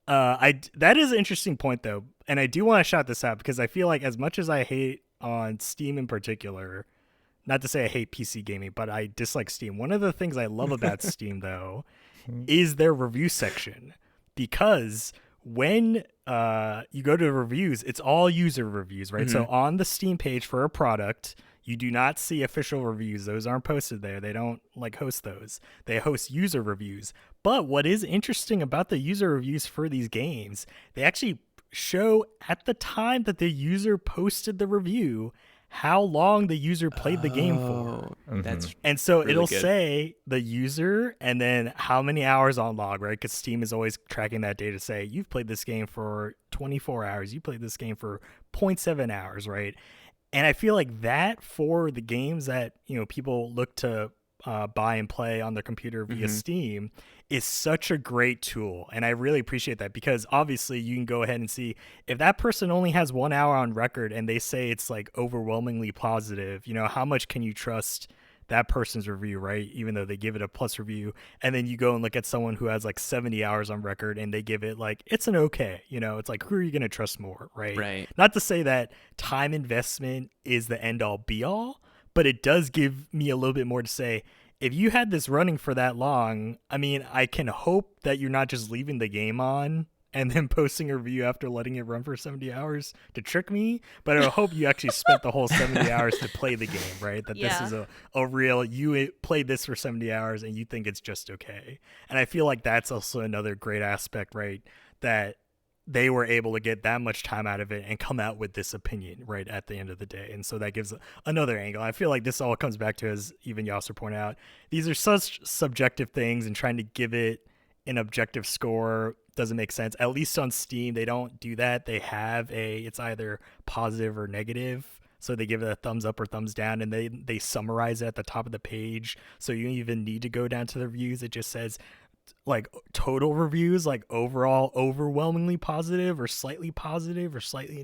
That is an interesting point, though, and I do want to shout this out, because I feel like, as much as I hate on Steam in particular, not to say I hate PC gaming, but I dislike Steam. One of the things I love about Steam, though, is their review section, because when you go to reviews, it's all user reviews, right? So on the Steam page for a product, you do not see official reviews. Those aren't posted there. They don't, like, host those. They host user reviews. But what is interesting about the user reviews for these games, they actually show at the time that the user posted the review how long the user played the game for.
That's
And so
really
it'll
good.
say the user and then how many hours on log, right? Because Steam is always tracking that data. Say, you've played this game for 24 hours. You played this game for 0.7 hours, right? And I feel like that, for the games that, people look to buy and play on their computer via Steam, is such a great tool. And I really appreciate that, because obviously you can go ahead and see if that person only has 1 hour on record and they say it's, like, overwhelmingly positive, how much can you trust that person's review, right? Even though they give it a plus review. And then you go and look at someone who has, like, 70 hours on record and they give it, like, it's an okay, it's like, who are you going to trust more, right?
Right.
Not to say that time investment is the end all be all, but it does give me a little bit more to say, if you had this running for that long, I mean, I can hope that you're not just leaving the game on and then posting a review after letting it run for 70 hours to trick me, but I hope you actually spent the whole 70 hours to play the game, right? That this is a real, you played this for 70 hours and you think it's just okay. And I feel like that's also another great aspect, right? That they were able to get that much time out of it and come out with this opinion right at the end of the day. And so that gives another angle. I feel like this all comes back to, as even Yasser pointed out, these are such subjective things, and trying to give it an objective score doesn't make sense. At least on Steam, they don't do that. They have it's either positive or negative. So they give it a thumbs up or thumbs down, and they summarize it at the top of the page. So you don't even need to go down to the reviews. It just says like total reviews, like overall overwhelmingly positive or slightly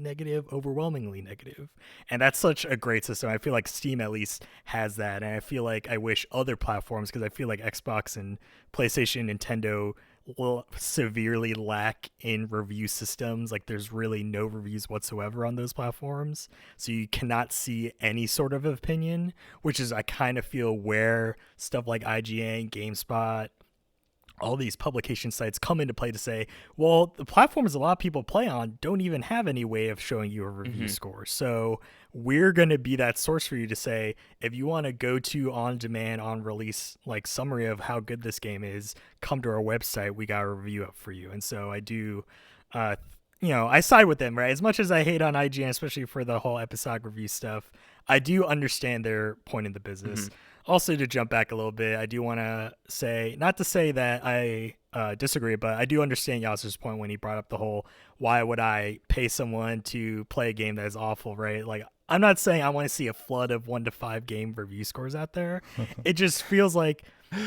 negative, overwhelmingly negative. And that's such a great system. I feel like Steam at least has that. And I feel like I wish other platforms, because I feel like Xbox and PlayStation, Nintendo will severely lack in review systems. Like there's really no reviews whatsoever on those platforms. So you cannot see any sort of opinion, which is, I kind of feel, where stuff like IGN, GameSpot, all these publication sites come into play to say, well, the platforms a lot of people play on don't even have any way of showing you a review score. So we're going to be that source for you to say, if you want to go to on demand, on release, like summary of how good this game is, come to our website. We got a review up for you. And so I do, I side with them, right? As much as I hate on IGN, especially for the whole episodic review stuff, I do understand their point in the business. Also, to jump back a little bit, I do want to say, not to say that I disagree, but I do understand Yasser's point when he brought up the whole, why would I pay someone to play a game that is awful, right? Like, I'm not saying I want to see a flood of 1 to 5 game review scores out there. It just feels like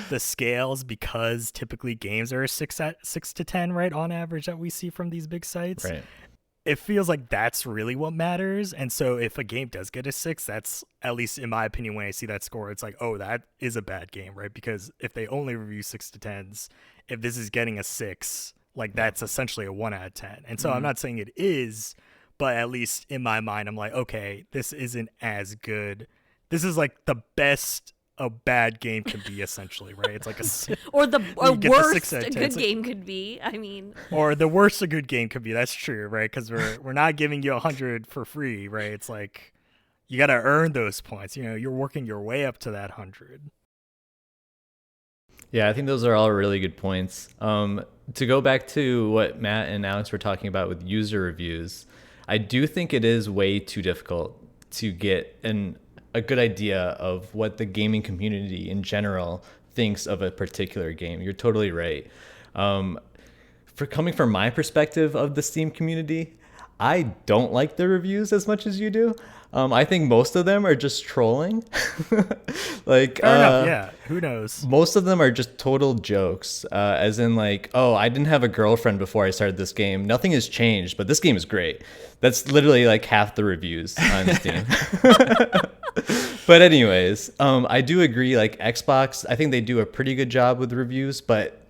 the scales, because typically games are 6 to 10, right, on average, that we see from these big sites.
Right.
It feels like that's really what matters. And so if a game does get a 6, that's, at least in my opinion, when I see that score, it's like, oh, that is a bad game, right? Because if they only review 6 to 10s, if this is getting a 6, like that's essentially a 1 out of 10. And so I'm not saying it is, but at least in my mind, I'm like, okay, this isn't as good. This is like the best a bad game can be, essentially, right? It's like
or the worst a good
it's
game could be. I mean,
or the worst a good game could be. That's true, right? Because we're not giving you 100 for free, right? It's like you got to earn those points. You're working your way up to that 100.
Yeah, I think those are all really good points. To go back to what Matt and Alex were talking about with user reviews, I do think it is way too difficult to get a good idea of what the gaming community in general thinks of a particular game. You're totally right. For coming from my perspective of the Steam community, I don't like the reviews as much as you do. I think most of them are just trolling. Like,
fair enough, yeah. Who knows?
Most of them are just total jokes, as in like, oh, I didn't have a girlfriend before I started this game. Nothing has changed, but this game is great. That's literally like half the reviews on Steam. But anyways, I do agree, like Xbox, I think they do a pretty good job with reviews, but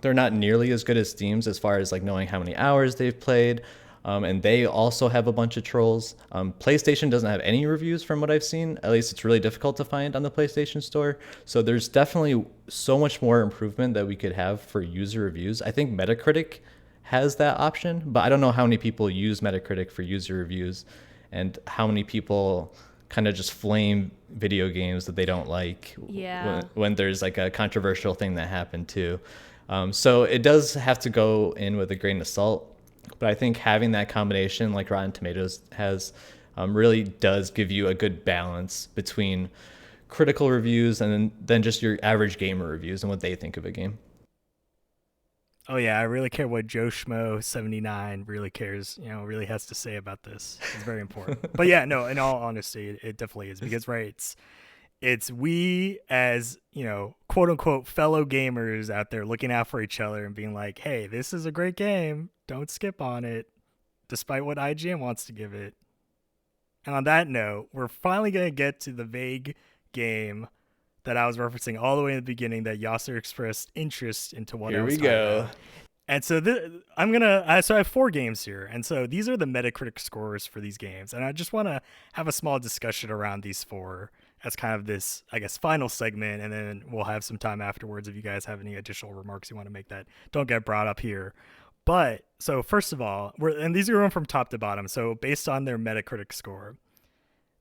they're not nearly as good as Steam's as far as like knowing how many hours they've played. And they also have a bunch of trolls. PlayStation doesn't have any reviews from what I've seen. At least it's really difficult to find on the PlayStation Store. So there's definitely so much more improvement that we could have for user reviews. I think Metacritic has that option, but I don't know how many people use Metacritic for user reviews and how many people kind of just flame video games that they don't like when there's like a controversial thing that happened too. So it does have to go in with a grain of salt. But I think having that combination like Rotten Tomatoes has really does give you a good balance between critical reviews and then just your average gamer reviews and what they think of a game.
Oh, yeah, I really care what Joe Schmo 79 really cares, really has to say about this. It's very important. But yeah, no, in all honesty, it definitely is. Because, right, it's we as, quote unquote fellow gamers out there looking out for each other and being like, hey, this is a great game. Don't skip on it, despite what IGN wants to give it. And on that note, we're finally going to get to the vague game that I was referencing all the way in the beginning that Yasser expressed interest into what I was talking about. And so I have 4 games here. And so these are the Metacritic scores for these games. And I just want to have a small discussion around these 4 as kind of this, I guess, final segment. And then we'll have some time afterwards if you guys have any additional remarks you want to make that don't get brought up here. But so first of all, and these are going from top to bottom. So based on their Metacritic score,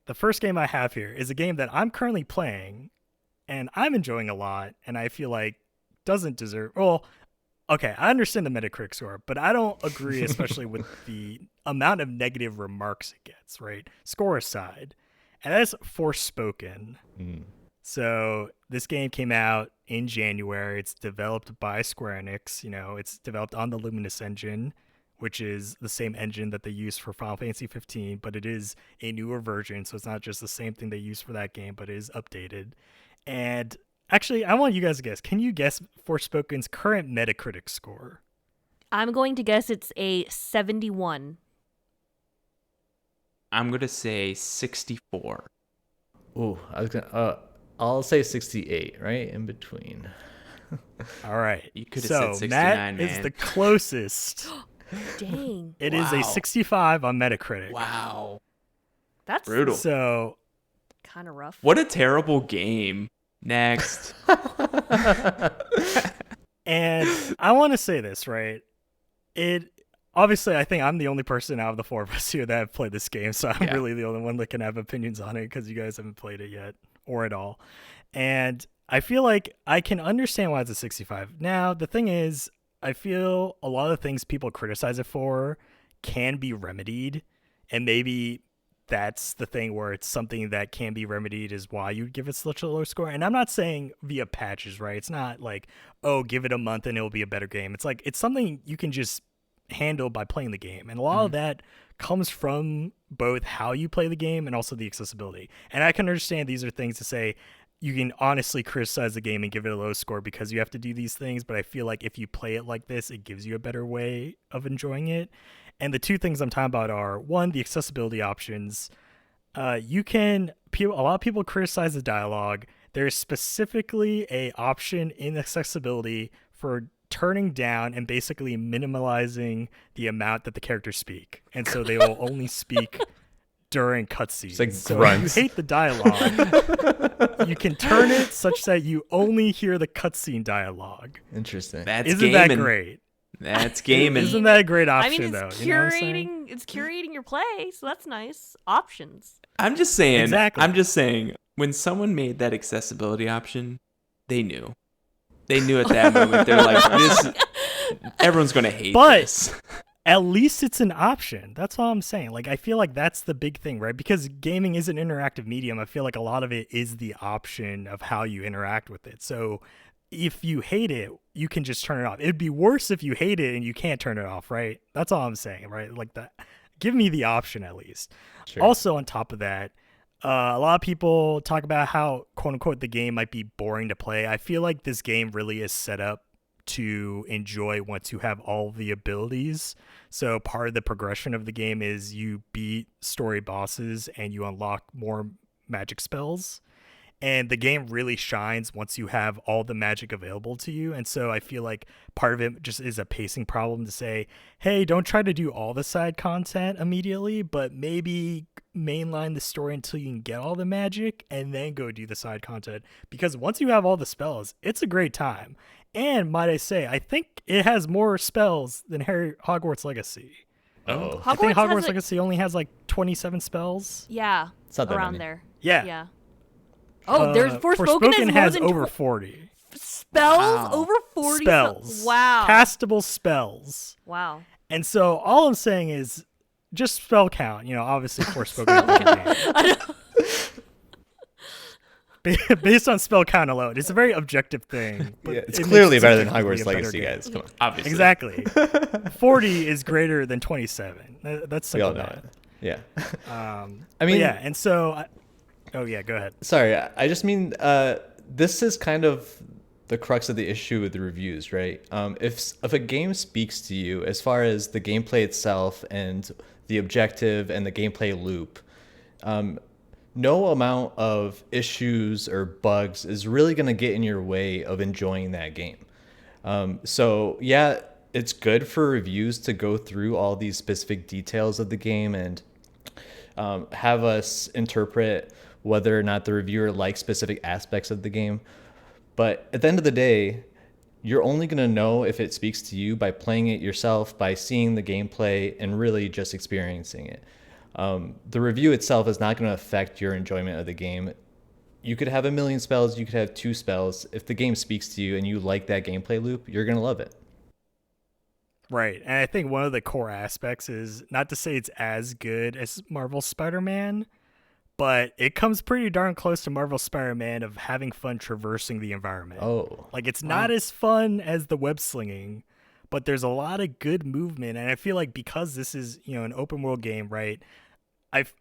the first game I have here is a game that I'm currently playing and I'm enjoying a lot. And I feel like doesn't deserve, well, okay, I understand the Metacritic score, but I don't agree, especially with the amount of negative remarks it gets, right? Score aside. And that's Forspoken. So this game came out in January. It's developed by Square Enix. It's developed on the Luminous engine, which is the same engine that they use for Final Fantasy 15, but it is a newer version. So it's not just the same thing they used for that game, but it is updated. And Actually, I want you guys to guess. Can you guess Forspoken's current Metacritic score?
I'm going to guess it's a 71.
I'm going to say 64.
Ooh, I was gonna. I'll say 68, right in between.
All right.
You could have
so
said 69,
Matt
man.
is the closest.
Dang.
It is a 65 on Metacritic.
Wow.
That's
Brutal.
So
kind of rough.
What a terrible game. Next.
And I want to say this, right? Obviously, I think I'm the only person out of the four of us here that have played this game, so I'm really the only one that can have opinions on it because you guys haven't played it yet or at all. And I feel like I can understand why it's a 65. Now, the thing is, I feel a lot of the things people criticize it for can be remedied, and maybe that's the thing where it's something that can be remedied is why you give it such a low score. And I'm not saying via patches, right? It's not like, oh, give it a month and it'll be a better game. It's like it's something you can just handle by playing the game. And a lot of that comes from both how you play the game and also the accessibility. And I can understand these are things to say you can honestly criticize the game and give it a low score because you have to do these things. But I feel like if you play it like this, it gives you a better way of enjoying it. And the two things I'm talking about are, one, the accessibility options. A lot of people criticize the dialogue. There's specifically a option in accessibility for turning down and basically minimalizing the amount that the characters speak. And so they will only speak during cutscenes.
It's like
so
grunts.
if you hate the dialogue, you can turn it such that you only hear the cutscene dialogue.
Interesting.
That's
Isn't that
gaming.
great?
That's gaming.
Isn't that a great option,
I mean,
though?
it's
You know what I'm saying?
it's curating your play, so that's nice. Options.
I'm just saying.
Exactly.
I'm just saying. When someone made that accessibility option, they knew. They knew at that moment. They're like, "This, everyone's gonna hate this."
At least it's an option. That's all I'm saying. Like, I feel like that's the big thing, right? Because gaming is an interactive medium. I feel like a lot of it is the option of how you interact with it. So if you hate it, you can just turn it off. It'd be worse if you hate it and you can't turn it off, right? That's all I'm saying, right? Like that. Give me the option at least.
Sure.
Also, on top of that, a lot of people talk about how, quote unquote, the game might be boring to play. I feel like this game really is set up to enjoy once you have all the abilities. So part of the progression of the game is you beat story bosses and you unlock more magic spells. And the game really shines once you have all the magic available to you. And so I feel like part of it just is a pacing problem to say, hey, don't try to do all the side content immediately, but maybe mainline the story until you can get all the magic and then go do the side content. Because once you have all the spells, it's a great time. And might I say, I think it has more spells than Hogwarts Legacy.
Oh,
I think
Hogwarts has
Hogwarts Legacy only has like 27 spells.
Yeah,
It's not that
around
many.
there.
Yeah.
Yeah. Oh, there's Forspoken
has
more than
over 40
spells.
Wow.
Over 40
spells.
Wow.
Castable spells.
Wow.
And so all I'm saying is just spell count. You know, obviously Forspoken. Based on spell count alone, it's a very objective thing. But
Yeah, it's
it
clearly
makes
better than
subjectively
Hogwarts
a better
Legacy,
game.
guys. Come on.
Obviously.
Exactly. 40 is greater than 27. That's
We all
simple
know
math.
it. Yeah.
I
I mean,
yeah, and so, go ahead.
sorry, I just mean this is kind of the crux of the issue with the reviews, right? If a game speaks to you as far as the gameplay itself and the objective and the gameplay loop, no amount of issues or bugs is really going to get in your way of enjoying that game. So yeah, it's good for reviews to go through all these specific details of the game and have us interpret whether or not the reviewer likes specific aspects of the game. But at the end of the day, you're only going to know if it speaks to you by playing it yourself, by seeing the gameplay, and really just experiencing it. The review itself is not going to affect your enjoyment of the game. You could have 1 million spells, you could have 2 spells. If the game speaks to you and you like that gameplay loop, you're going to love it.
Right. And I think one of the core aspects is not to say it's as good as Marvel's Spider-Man, but it comes pretty darn close to Marvel's Spider-Man of having fun traversing the environment.
Oh.
Like, it's not as fun as the web slinging, but there's a lot of good movement. And I feel like because this is, an open world game, right?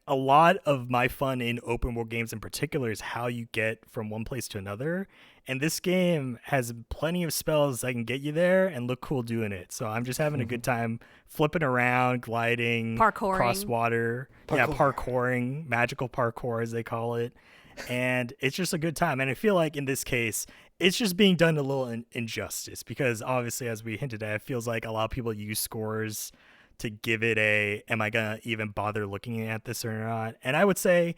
A lot of my fun in open world games in particular is how you get from one place to another. And this game has plenty of spells that can get you there and look cool doing it. So I'm just having a good time flipping around, gliding,
Parkouring.
cross water. Yeah, parkouring, magical parkour as they call it. And it's just a good time. And I feel like in this case, it's just being done a little injustice because obviously, as we hinted at, it feels like a lot of people use scores to give it a, am I going to even bother looking at this or not? And I would say,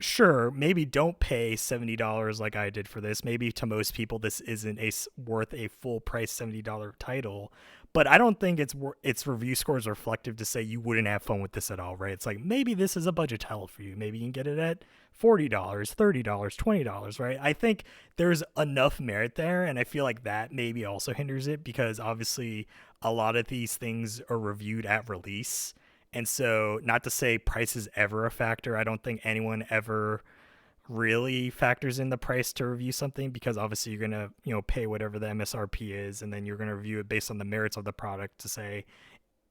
sure, maybe don't pay $70 like I did for this. Maybe to most people, this isn't worth a full price $70 title. But I don't think its review scores are reflective to say you wouldn't have fun with this at all, right? It's like maybe this is a budget title for you. Maybe you can get it at $40, $30, $20, right? I think there's enough merit there, and I feel like that maybe also hinders it because obviously a lot of these things are reviewed at release. And so not to say price is ever a factor. I don't think anyone ever really factors in the price to review something because obviously you're going to, pay whatever the MSRP is, and then you're going to review it based on the merits of the product to say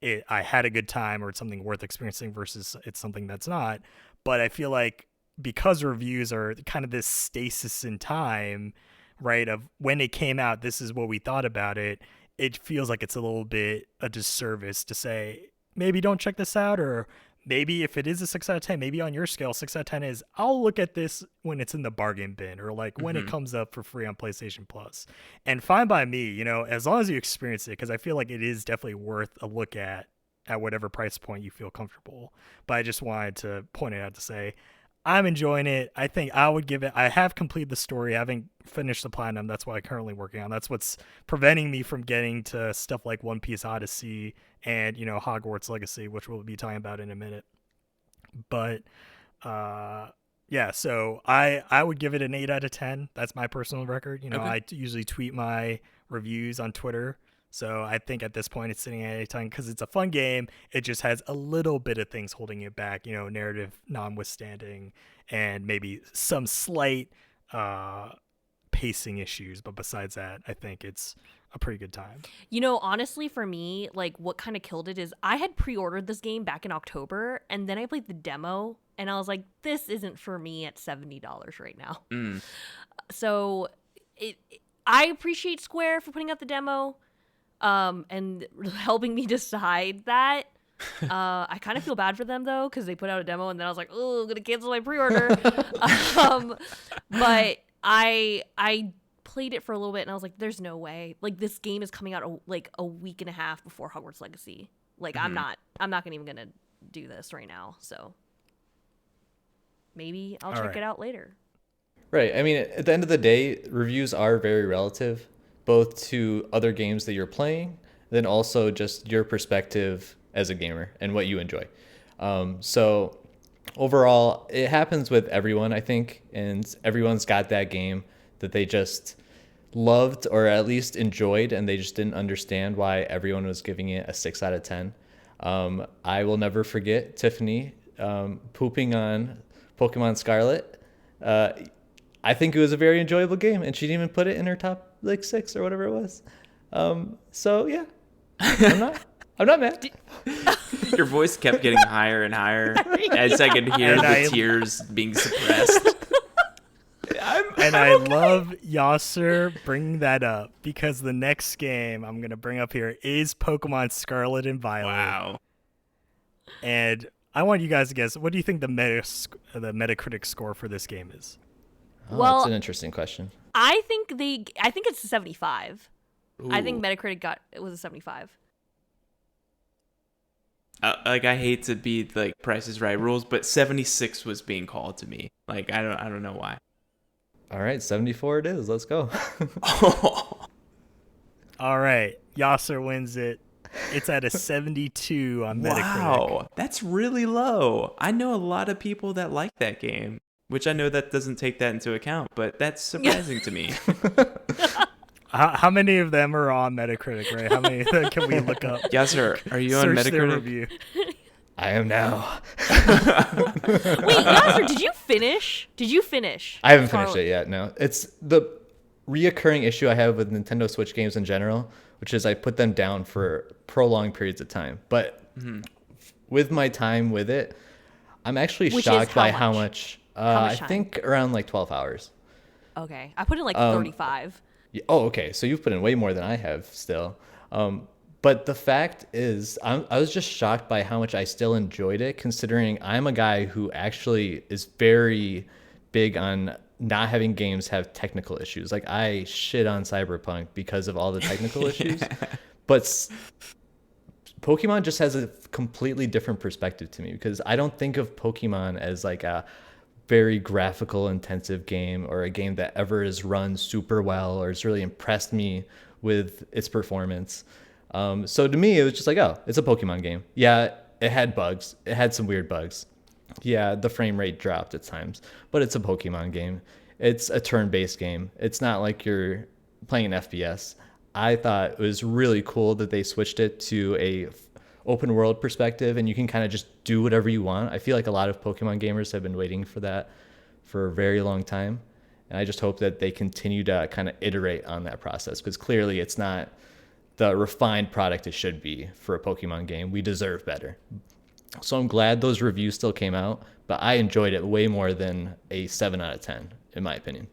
I had a good time or it's something worth experiencing versus it's something that's not. But I feel like because reviews are kind of this stasis in time, right, of when it came out, this is what we thought about it. It feels like it's a little bit a disservice to say, maybe don't check this out, or maybe if it is a 6 out of 10, maybe on your scale, 6 out of 10 is I'll look at this when it's in the bargain bin or like when it comes up for free on PlayStation Plus. And fine by me, as long as you experience it, because I feel like it is definitely worth a look at whatever price point you feel comfortable. But I just wanted to point it out to say, I'm enjoying it. I think I would give it, I have completed the story. I haven't finished the platinum. That's what I'm currently working on. That's what's preventing me from getting to stuff like One Piece Odyssey and, Hogwarts Legacy, which we'll be talking about in a minute. But, yeah, so I would give it an 8 out of 10. That's my personal record. Okay. I usually tweet my reviews on Twitter. So I think at this point it's sitting at a time because it's a fun game. It just has a little bit of things holding it back, narrative notwithstanding, and maybe some slight pacing issues. But besides that, I think it's a pretty good time.
Honestly, for me, like what kind of killed it is I had pre-ordered this game back in October, and then I played the demo, and I was like, this isn't for me at $70 right now. So I appreciate Square for putting out the demo. And helping me decide that. I kind of feel bad for them though, because they put out a demo and then I was like, oh, I'm gonna cancel my pre-order. But I played it for a little bit and I was like, there's no way. Like this game is coming out a week and a half before Hogwarts Legacy. Like I'm not even gonna do this right now. So maybe I'll check it out later.
Right. I mean, at the end of the day, reviews are very relative, both to other games that you're playing, then also just your perspective as a gamer and what you enjoy. So overall, it happens with everyone, I think, and everyone's got that game that they just loved or at least enjoyed, and they just didn't understand why everyone was giving it a 6 out of 10. I will never forget Tiffany pooping on Pokemon Scarlet. I think it was a very enjoyable game, and she didn't even put it in her top 6 or whatever it was. So yeah, I'm not mad.
Your voice kept getting higher and higher as I could hear the tears being suppressed.
I love Yasser bringing that up because the next game I'm going to bring up here is Pokemon Scarlet and Violet.
Wow.
And I want you guys to guess, what do you think the Metacritic score for this game is?
Well,
that's an interesting question.
I think it's a 75.
Ooh.
I think Metacritic it was a 75.
I hate to be like Price is Right rules, but 76 was being called to me. Like I don't know why.
All right, 74 it is. Let's go.
All right, Yasser wins it. It's at a 72 on Metacritic.
Wow, that's really low. I know a lot of people that like that game, which I know that doesn't take that into account, but that's surprising to me.
How many of them are on Metacritic, right? How many can we look up?
Yes, sir. Are you on
Search their
Metacritic?
review.
I am now.
Wait, Yasser, did you finish?
I haven't finished it yet, no. It's the reoccurring issue I have with Nintendo Switch games in general, which is I put them down for prolonged periods of time. But with my time with it, I'm actually shocked by how much. I think around 12 hours.
Okay, I put in like 35.
Yeah, oh, okay. So you've put in way more than I have still. But the fact is, I was just shocked by how much I still enjoyed it, considering I'm a guy who actually is very big on not having games have technical issues. Like, I shit on Cyberpunk because of all the technical issues. But Pokemon just has a completely different perspective to me, because I don't think of Pokemon as like a very graphical intensive game, or a game that ever has run super well or has really impressed me with its performance. So to me, it was just like, oh, it's a Pokemon game. Yeah, it had bugs. It had some weird bugs. Yeah, the frame rate dropped at times, but it's a Pokemon game. It's a turn-based game. It's not like you're playing an FPS. I thought it was really cool that they switched it to a open world perspective, and you can kind of just do whatever you want. I feel like a lot of Pokemon gamers have been waiting for that for a very long time. And I just hope that they continue to kind of iterate on that process, because clearly it's not the refined product it should be for a Pokemon game. We deserve better. So I'm glad those reviews still came out, but I enjoyed it way more than a 7 out of 10, in my opinion.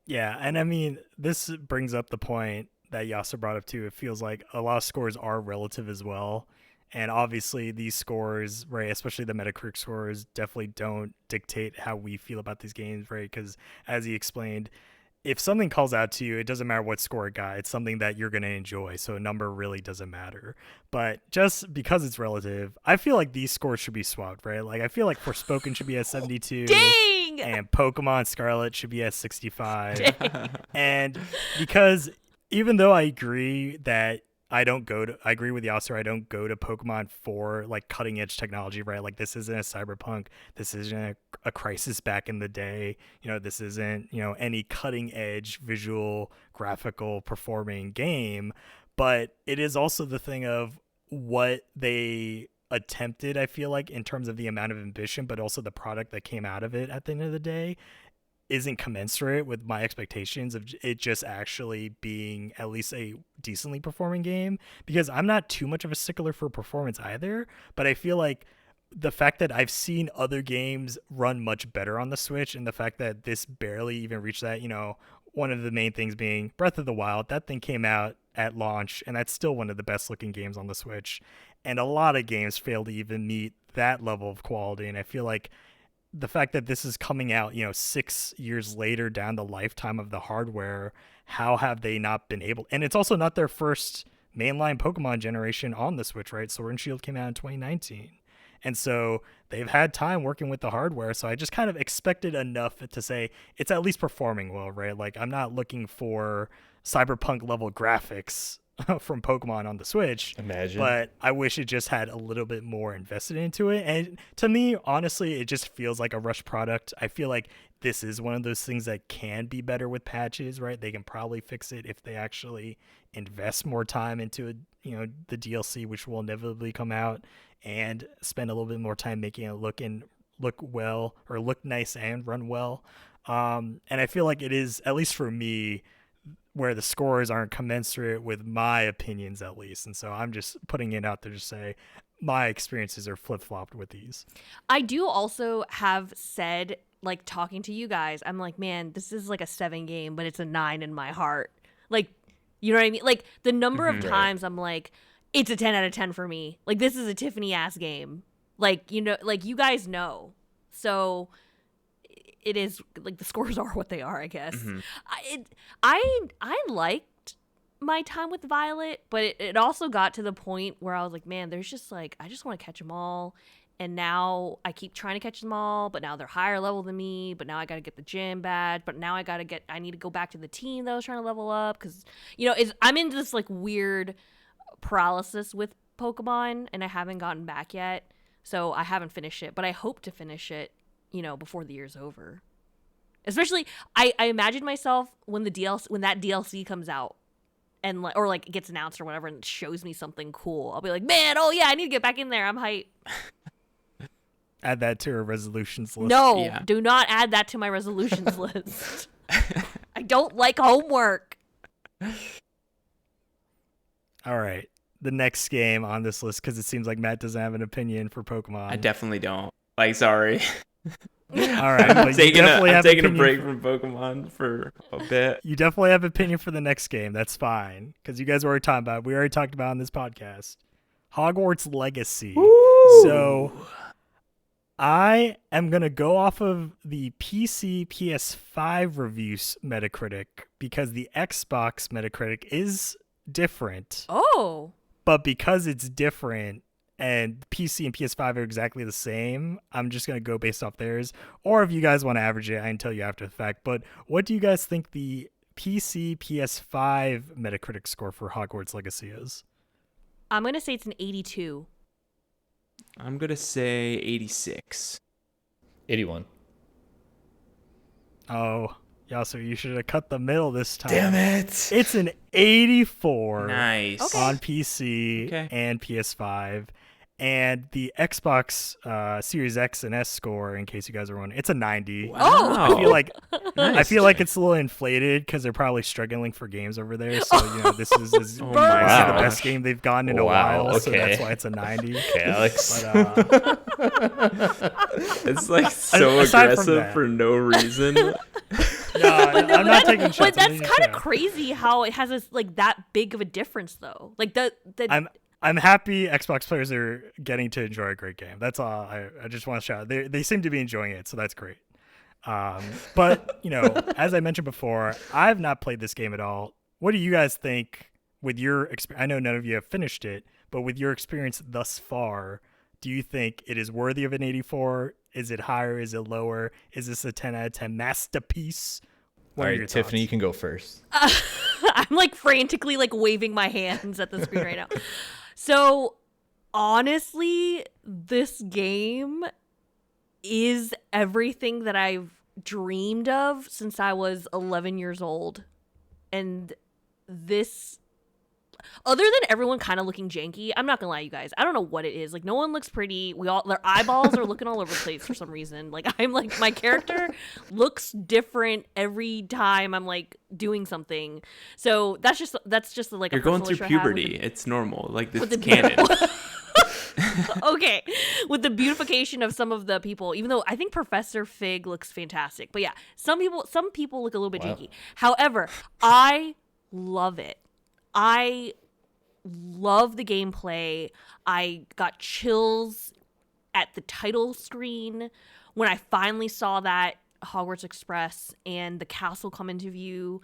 Yeah, and I mean, this brings up the point that Yasa brought up too. It feels like a lot of scores are relative as well. And obviously these scores, right, especially the Metacritic scores, definitely don't dictate how we feel about these games, right? Because as he explained, if something calls out to you, it doesn't matter what score it got. It's something that you're going to enjoy. So a number really doesn't matter. But just because it's relative, I feel like these scores should be swapped, right? Like, I feel like Forspoken should be at 72.
Dang!
And Pokemon Scarlet should be at 65.
Dang.
And because even though I agree that I agree with Yasser, I don't go to Pokemon for like cutting edge technology, right? Like, this isn't a Cyberpunk, this isn't a Crisis back in the day, this isn't, any cutting edge visual, graphical, performing game, but it is also the thing of what they attempted, I feel like, in terms of the amount of ambition, but also the product that came out of it at the end of the day isn't commensurate with my expectations of it just actually being at least a decently performing game, because I'm not too much of a stickler for performance either, but I feel like the fact that I've seen other games run much better on the Switch, and the fact that this barely even reached that, one of the main things being Breath of the Wild, that thing came out at launch and that's still one of the best looking games on the Switch, and a lot of games fail to even meet that level of quality. And I feel like the fact that this is coming out, 6 years later down the lifetime of the hardware, how have they not been able? And it's also not their first mainline Pokemon generation on the Switch, right? Sword and Shield came out in 2019. And so they've had time working with the hardware. So I just kind of expected enough to say it's at least performing well, right? Like, I'm not looking for Cyberpunk level graphics from Pokemon on the Switch.
Imagine.
But I wish it just had a little bit more invested into it. And to me, honestly, it just feels like a rushed product. I feel like this is one of those things that can be better with patches, right? They can probably fix it if they actually invest more time into the DLC, which will inevitably come out, and spend a little bit more time making it look well, or look nice and run well. And I feel like it is, at least for me, where the scores aren't commensurate with my opinions, at least. And so I'm just putting it out there to say my experiences are flip-flopped with these.
I do also have said, like, talking to you guys, I'm like, man, this is like a 7 game, but it's a 9 in my heart. Like, you know what I mean? Like, the number of times I'm like, it's a 10 out of 10 for me. Like, this is a Tiffany ass game. Like, like, you guys know. So it is, like, the scores are what they are, I guess. Mm-hmm. I liked my time with Violet, but it also got to the point where I was like, man, there's just, like, I just want to catch them all. And now I keep trying to catch them all, but now they're higher level than me. But now I got to get the gym badge. But now I need to go back to the team that I was trying to level up. Because, I'm in this, like, weird paralysis with Pokemon, and I haven't gotten back yet. So I haven't finished it, but I hope to finish it, before the year's over. Especially, I imagine myself when that DLC comes out, and or like it gets announced or whatever, and it shows me something cool. I'll be like, man, oh yeah, I need to get back in there. I'm hyped.
Add that to our resolutions list.
No, do not add that to my resolutions list. I don't like homework.
All right, the next game on this list, because it seems like Matt doesn't have an opinion for Pokemon.
I definitely don't. Like, sorry.
All right, but
I'm taking a
opinion
break from Pokemon for a bit.
You definitely have opinion for the next game. That's fine, because you guys were already talking about it. We already talked about it on this podcast. Hogwarts Legacy.
Woo!
So I am going to go off of the PC PS5 reviews Metacritic because the Xbox Metacritic is different.
Oh.
But because it's different and PC and PS5 are exactly the same, I'm just going to go based off theirs. Or if you guys want to average it, I can tell you after the fact. But what do you guys think the PC PS5 Metacritic score for Hogwarts Legacy is?
I'm going to say it's an 82.
I'm going to say 86.
81.
Oh, yeah, so you should have cut the middle this time.
Damn it.
It's an 84
Nice.
Okay.
on PC and PS5. And the Xbox Series X and S score, in case you guys are wondering, it's a 90.
Wow.
I feel like
Nice.
I feel like it's a little inflated because they're probably struggling for games over there. So this is
Oh
this
my
is the
gosh.
best game they've gotten in a
Wow,
while. So
okay.
that's why it's a 90.
Okay, Alex.
But,
It's like so
Aside from
aggressive
that.
for no reason.
no, I'm not taking shots.
But
I'm
that's
taking
kind of
shots.
crazy how it has that big of a difference, though. Like the
I'm happy Xbox players are getting to enjoy a great game. That's all. I just want to shout. They seem to be enjoying it, so that's great. But as I mentioned before, I've not played this game at all. What do you guys think with your experience? I know none of you have finished it, but with your experience thus far, do you think it is worthy of an 84? Is it higher? Is it lower? Is this a 10 out of 10 masterpiece? What
All
are
right,
your
Tiffany, you
thoughts?
can go first.
I'm like frantically like waving my hands at the screen right now. So honestly, this game is everything that I've dreamed of since I was 11 years old. And this, other than everyone kind of looking janky, I'm not gonna lie, you guys, I don't know what it is. Like, no one looks pretty. Their eyeballs are looking all over the place for some reason. Like, I'm like, my character looks different every time I'm like doing something. So that's just like
You're
a
going
personal
through
issue I have with
puberty. It's normal. Like, this
with
is
the
canon.
okay, with the beautification of some of the people, even though I think Professor Fig looks fantastic, but yeah, some people look a little bit
Wow.
janky. However, I love it. I love the gameplay. I got chills at the title screen when I finally saw that Hogwarts Express and the castle come into view.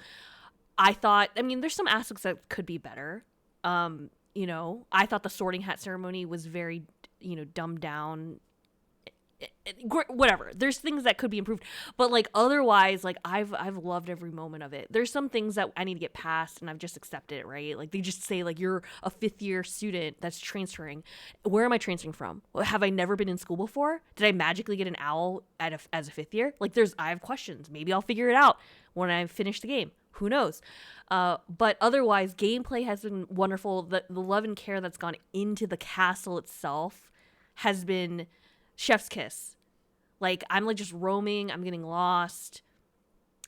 I thought, there's some aspects that could be better. I thought the sorting hat ceremony was very, dumbed down. Whatever. There's things that could be improved, but like otherwise, like I've loved every moment of it. There's some things that I need to get past, and I've just accepted it. Right? Like they just say like you're a 5th year student that's transferring. Where am I transferring from? Have I never been in school before? Did I magically get an owl as a 5th year? Like I have questions. Maybe I'll figure it out when I finish the game. Who knows? But otherwise, gameplay has been wonderful. The love and care that's gone into the castle itself has been chef's kiss. Like, I'm like just roaming. I'm getting lost.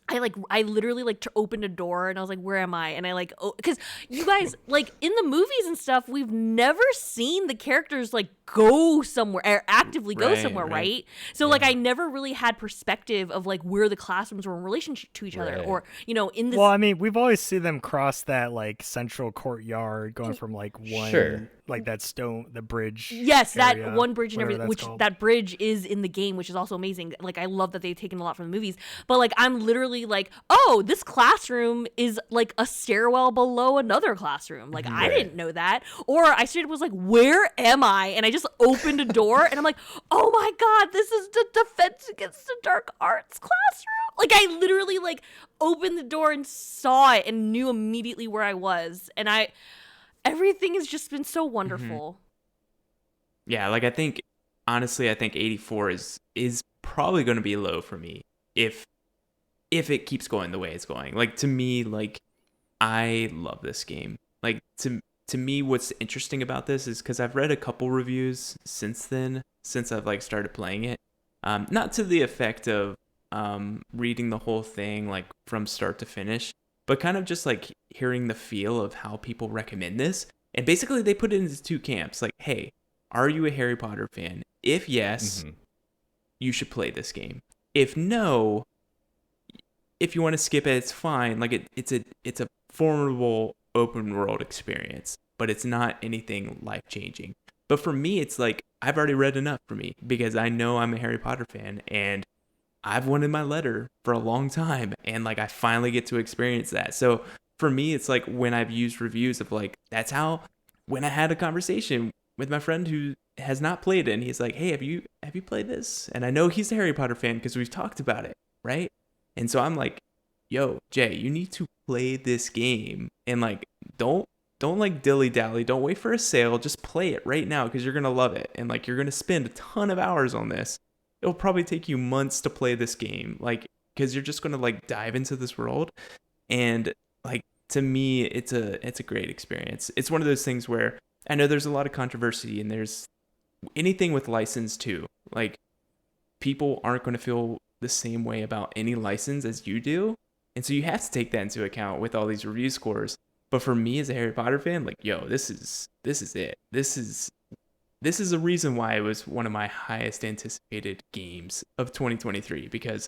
I literally like opened a door and I was like, where am I? And I like, because you guys, like in the movies and stuff, we've never seen the characters like go somewhere or actively go somewhere, right? So like I never really had perspective of like where the classrooms were in relation to each other, or in this.
Well, we've always seen them cross that like central courtyard, going from like one like that stone, the bridge.
Yes,
area,
that one bridge and everything, which
called.
that bridge is in the game, which is also amazing. Like I love that they've taken a lot from the movies, but like I'm literally like, oh, this classroom is like a stairwell below another classroom. Like I didn't know that. Or I straight up was like, where am I? And I just opened a door and I'm like, oh my god, this is the Defense Against the Dark Arts classroom. Like I literally like opened the door and saw it and knew immediately where I was. And everything has just been so wonderful.
Yeah, like I think 84 is probably going to be low for me if it keeps going the way it's going. Like to me, like I love this game. Like to me, what's interesting about this is because I've read a couple reviews since I've like started playing it. Not to the effect of reading the whole thing like from start to finish, but kind of just like hearing the feel of how people recommend this. And basically they put it into two camps. Like, hey, are you a Harry Potter fan? If yes, you should play this game. If no, if you want to skip it, it's fine. Like it's a formidable open world experience, but it's not anything life changing. But for me, it's like I've already read enough for me because I know I'm a Harry Potter fan and I've wanted my letter for a long time, and like I finally get to experience that. So for me, it's like when I've used reviews of like that's how when I had a conversation with my friend who has not played it, and he's like, "Hey, have you played this?" And I know he's a Harry Potter fan because we've talked about it, right? And so I'm like, "Yo, Jay, you need to play this game, and like don't like dilly dally. Don't wait for a sale. Just play it right now because you're gonna love it, and like you're gonna spend a ton of hours on this. It'll probably take you months to play this game, like because you're just gonna like dive into this world, and like to me, it's a great experience. It's one of those things where I know there's a lot of controversy, and there's anything with license too. Like people aren't going to feel the same way about any license as you do, and so you have to take that into account with all these review scores. But for me as a Harry Potter fan, like yo, this is it. This is a reason why it was one of my highest anticipated games of 2023 because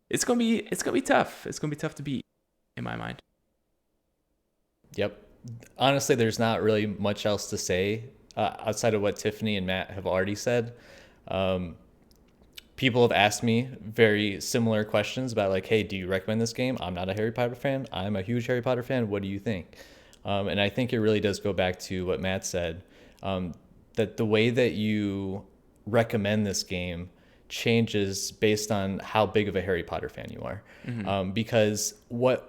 it's gonna be tough. It's gonna be tough to beat, in my mind.
Yep. Honestly, there's not really much else to say outside of what Tiffany and Matt have already said. People have asked me very similar questions about like, hey, do you recommend this game? I'm not a Harry Potter fan. I'm a huge Harry Potter fan. What do you think? And I think it really does go back to what Matt said, that the way that you recommend this game changes based on how big of a Harry Potter fan you are. Mm-hmm. Because one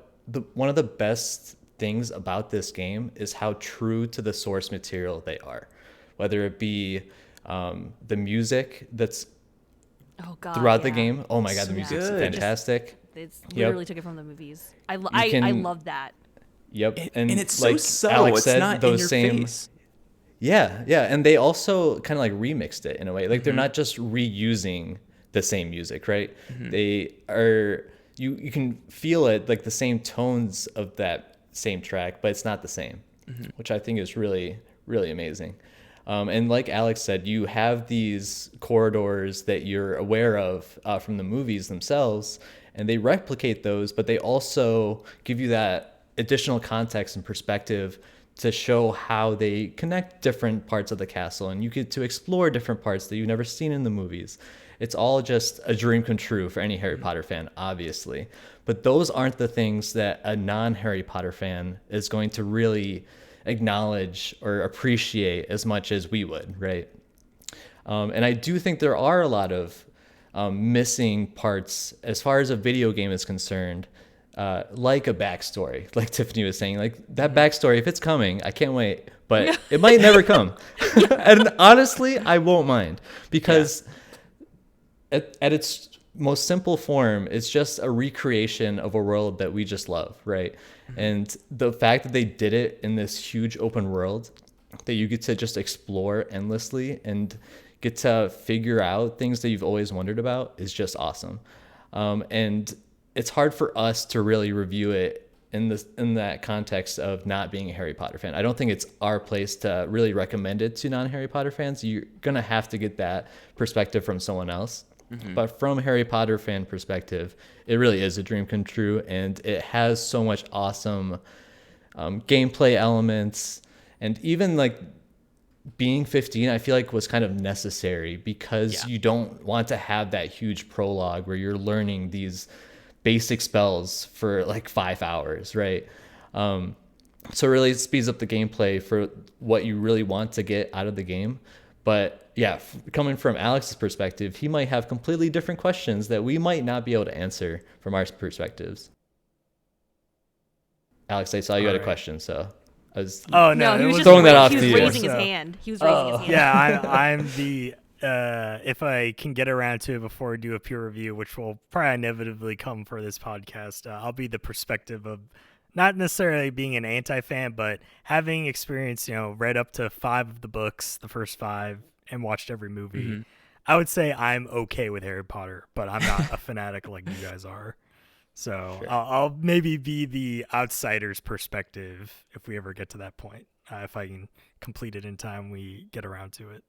of the best things about this game is how true to the source material they are, whether it be the music that's throughout the game. Oh my god, the music's fantastic.
It's literally took it from the movies. I love that.
Yep,
and it's
like
so subtle.
Alex
it's
said,
not
those
in your
same
face.
Yeah, and they also kind of like remixed it in a way. Like they're not just reusing the same music, right? Mm-hmm. They are you can feel it, like the same tones of that same track, but it's not the same, which I think is really, really amazing. And like Alex said, you have these corridors that you're aware of from the movies themselves, and they replicate those, but they also give you that additional context and perspective to show how they connect different parts of the castle, and you get to explore different parts that you've never seen in the movies. It's all just a dream come true for any Harry Potter fan, obviously. But those aren't the things that a non-Harry Potter fan is going to really acknowledge or appreciate as much as we would, right? And I do think there are a lot of missing parts as far as a video game is concerned, like a backstory, like Tiffany was saying. Like that backstory, if it's coming, I can't wait, but it might never come. And honestly, I won't mind because at its most simple form, it's just a recreation of a world that we just love, right? And the fact that they did it in this huge open world that you get to just explore endlessly and get to figure out things that you've always wondered about is just awesome. And it's hard for us to really review it in that context of not being a Harry Potter fan. I don't think it's our place to really recommend it to non-Harry Potter fans. You're gonna have to get that perspective from someone else. Mm-hmm. But from a Harry Potter fan perspective, it really is a dream come true, and it has so much awesome gameplay elements, and even like being 15, I feel like was kind of necessary because you don't want to have that huge prologue where you're learning these basic spells for like 5 hours, right? So it really speeds up the gameplay for what you really want to get out of the game. But yeah, coming from Alex's perspective, he might have completely different questions that we might not be able to answer from our perspectives. Alex, I saw you had a question, so I was
he was just
throwing that off to you.
He was raising his hand.
Yeah, I'm the if I can get around to it before I do a peer review, which will probably inevitably come for this podcast, I'll be the perspective of not necessarily being an anti-fan, but having experienced, read up to 5 of the books, the first 5, and watched every movie. Mm-hmm. I would say I'm okay with Harry Potter, but I'm not a fanatic like you guys are. So sure. I'll maybe be the outsider's perspective if we ever get to that point, if I can complete it in time we get around to it.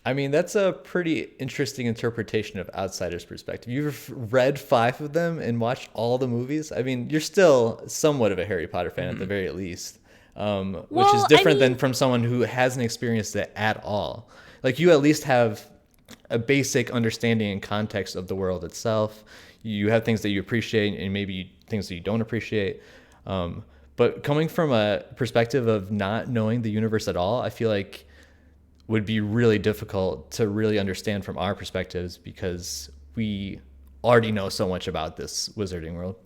I mean, that's a pretty interesting interpretation of outsider's perspective. You've read 5 of them and watched all the movies. I mean, you're still somewhat of a Harry Potter fan at the very least, which is
Well, I
different than
mean,
from someone who hasn't experienced it at all. Like, you at least have a basic understanding and context of the world itself. You have things that you appreciate and maybe things that you don't appreciate. But coming from a perspective of not knowing the universe at all, I feel like would be really difficult to really understand from our perspectives because we already know so much about this wizarding world.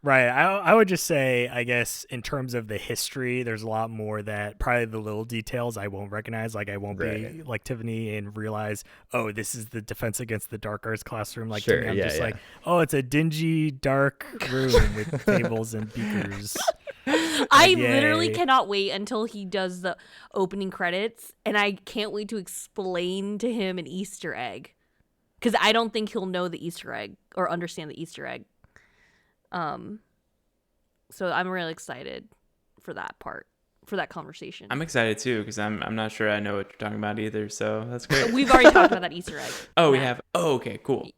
Right. I would just say, I guess, in terms of the history, there's a lot more that probably the little details I won't recognize. Like, I won't be like Tiffany and realize, oh, this is the Defense Against the Dark Arts classroom. Like,
Sure,
to me, I'm
yeah,
just
yeah.
like, oh, it's a dingy, dark room with tables and beakers.
I
Yay.
literally cannot wait until he does the opening credits, and I can't wait to explain to him an Easter egg, because I don't think he'll know the Easter egg or understand the Easter egg. So I'm really excited for that part, for that conversation.
I'm excited too because I'm not sure I know what you're talking about either. So that's great.
We've already talked about that Easter egg.
Oh, we
Matt.
have. Oh, okay, cool.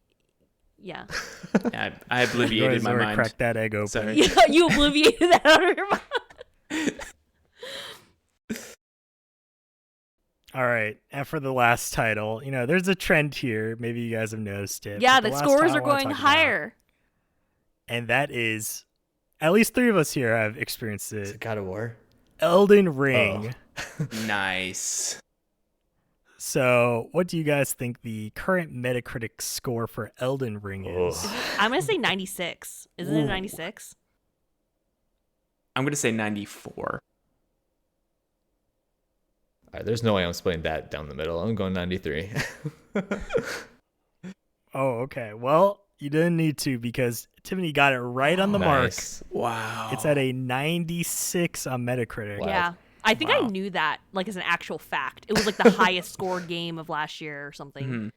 Yeah.
Yeah, I obliviated my mind.
Crack that egg open.
Sorry.
Yeah, you obliviated that out of your mind.
All right. And for the last title, there's a trend here. Maybe you guys have noticed it.
Yeah,
but
the
last
scores
title
are
I wanna
going
talk about,
higher.
and that is, at least 3 of us here have experienced
Is
it.
it God of War?
Elden Ring.
Nice.
So, what do you guys think the current Metacritic score for Elden Ring is?
I'm going to say 96. Isn't it 96?
I'm gonna say 94.
All right, there's no way I'm splitting that down the middle. I'm going 93.
Oh, okay. Well, you didn't need to because Tiffany got it right on the mark.
Nice.
Wow.
It's at a 96 on Metacritic.
Wow.
Yeah. I think I knew that, like, as an actual fact. It was, like, the highest scored game of last year or something.
Mhm.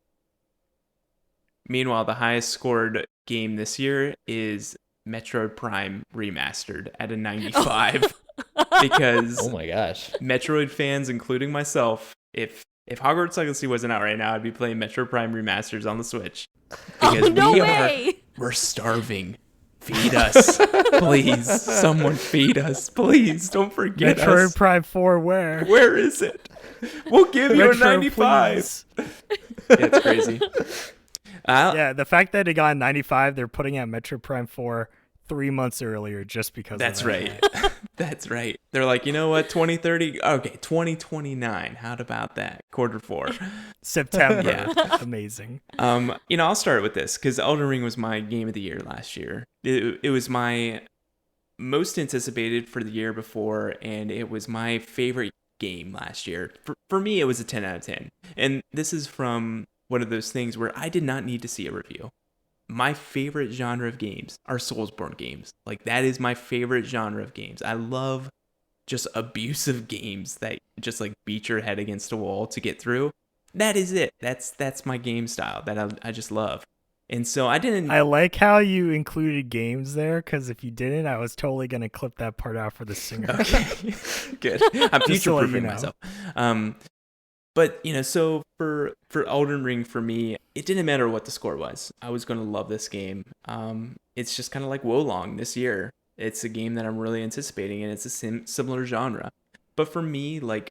Meanwhile, the highest scored game this year is Metroid Prime Remastered at a 95 because
Oh my gosh.
Metroid fans, including myself, if Hogwarts Legacy wasn't out right now, I'd be playing Metroid Prime Remasters on the Switch because
No way!
we're starving. Feed us, please. Someone feed us, please. Don't forget
Metroid
us.
Prime 4 where?
Where is it? We'll give you a
Metro,
95.
please.
Yeah, it's crazy.
Yeah, the fact that it got 95, they're putting out Metroid Prime 4 3 months earlier just because
That's
of that.
right. That's right. They're like, you know what? 2030. Okay, 2029. How about that? Q4.
September.
Yeah.
Amazing.
I'll start with this because Elden Ring was my game of the year last year. It was my most anticipated for the year before, and it was my favorite game last year. For me, it was a 10 out of 10. And this is from one of those things where I did not need to see a review. My favorite genre of games are Soulsborne games. Like, that is my favorite genre of games. I love just abusive games that just like beat your head against a wall to get through. That is it. That's my game style that I just love. And so I didn't.
I like how you included games there because if you didn't, I was totally going to clip that part out for the singer.
Okay, good. I'm
Just to let you
future-proofing
know.
myself. But so for Elden Ring, for me, it didn't matter what the score was. I was gonna love this game. It's just kind of like Wolong this year. It's a game that I'm really anticipating, and it's a similar genre. But for me, like,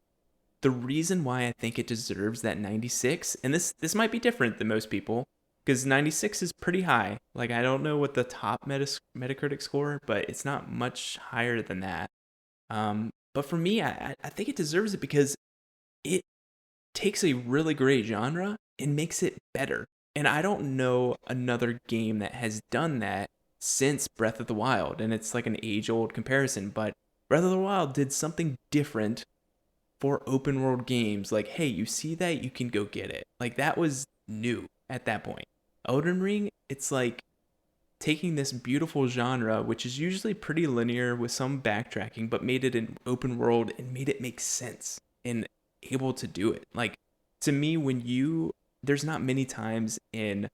the reason why I think it deserves that 96, and this might be different than most people, because 96 is pretty high. Like, I don't know what the top Metacritic score, but it's not much higher than that. But for me, I think it deserves it because it takes a really great genre and makes it better. And I don't know another game that has done that since Breath of the Wild. And it's like an age-old comparison, but Breath of the Wild did something different for open world games. Like, hey, you see that? You can go get it. Like, that was new at that point. Elden Ring, it's like taking this beautiful genre, which is usually pretty linear with some backtracking, but made it an open world and made it make sense and able to do it. Like, to me, there's not many times in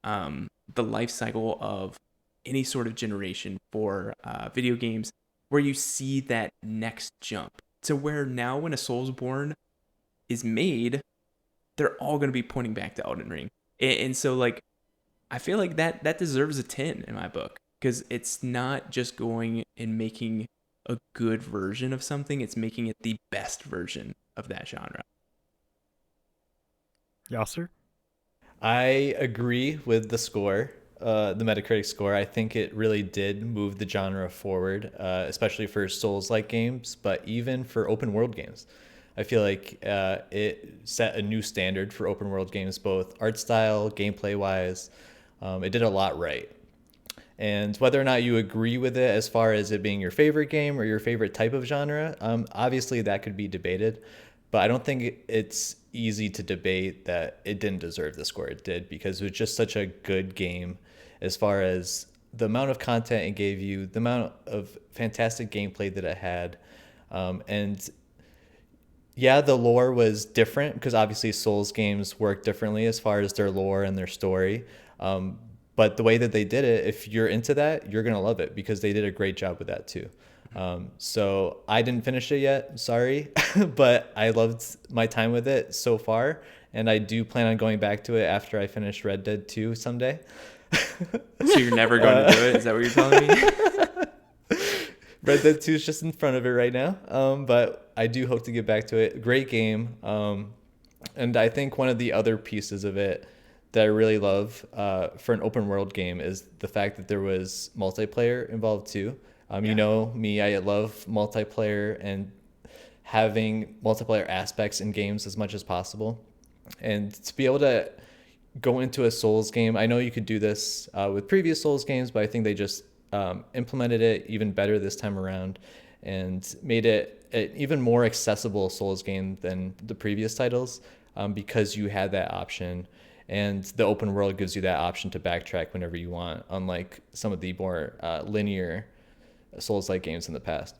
the life cycle of any sort of generation for video games where you see that next jump to where now when a Soulsborne is made, they're all going to be pointing back to Elden Ring. And so, like, I feel like that deserves a 10 in my book, because it's not just going and making a good version of something, it's making it the best version of that genre.
Yasser?
I agree with the score, the Metacritic score. I think it really did move the genre forward, especially for Souls-like games, but even for open world games. I feel like it set a new standard for open world games, both art style, gameplay wise. It did a lot right. And whether or not you agree with it as far as it being your favorite game or your favorite type of genre, obviously that could be debated. But I don't think it's easy to debate that it didn't deserve the score it did, because it was just such a good game as far as the amount of content it gave you, the amount of fantastic gameplay that it had. And yeah, the lore was different because obviously Souls games work differently as far as their lore and their story. But the way that they did it, if you're into that, you're going to love it because they did a great job with that too. So I didn't finish it yet, sorry, but I loved my time with it so far. And I do plan on going back to it after I finish Red Dead 2 someday.
So you're never going to do it? Is that what you're telling me?
Red Dead 2 is just in front of it right now. But I do hope to get back to it. Great game. And I think one of the other pieces of it that I really love for an open world game is the fact that there was multiplayer involved too. You know me, I love multiplayer and having multiplayer aspects in games as much as possible. And to be able to go into a Souls game, I know you could do this with previous Souls games, but I think they just implemented it even better this time around and made it an even more accessible Souls game than the previous titles, because you had that option. And the open world gives you that option to backtrack whenever you want, unlike some of the more linear Souls-like games in the past.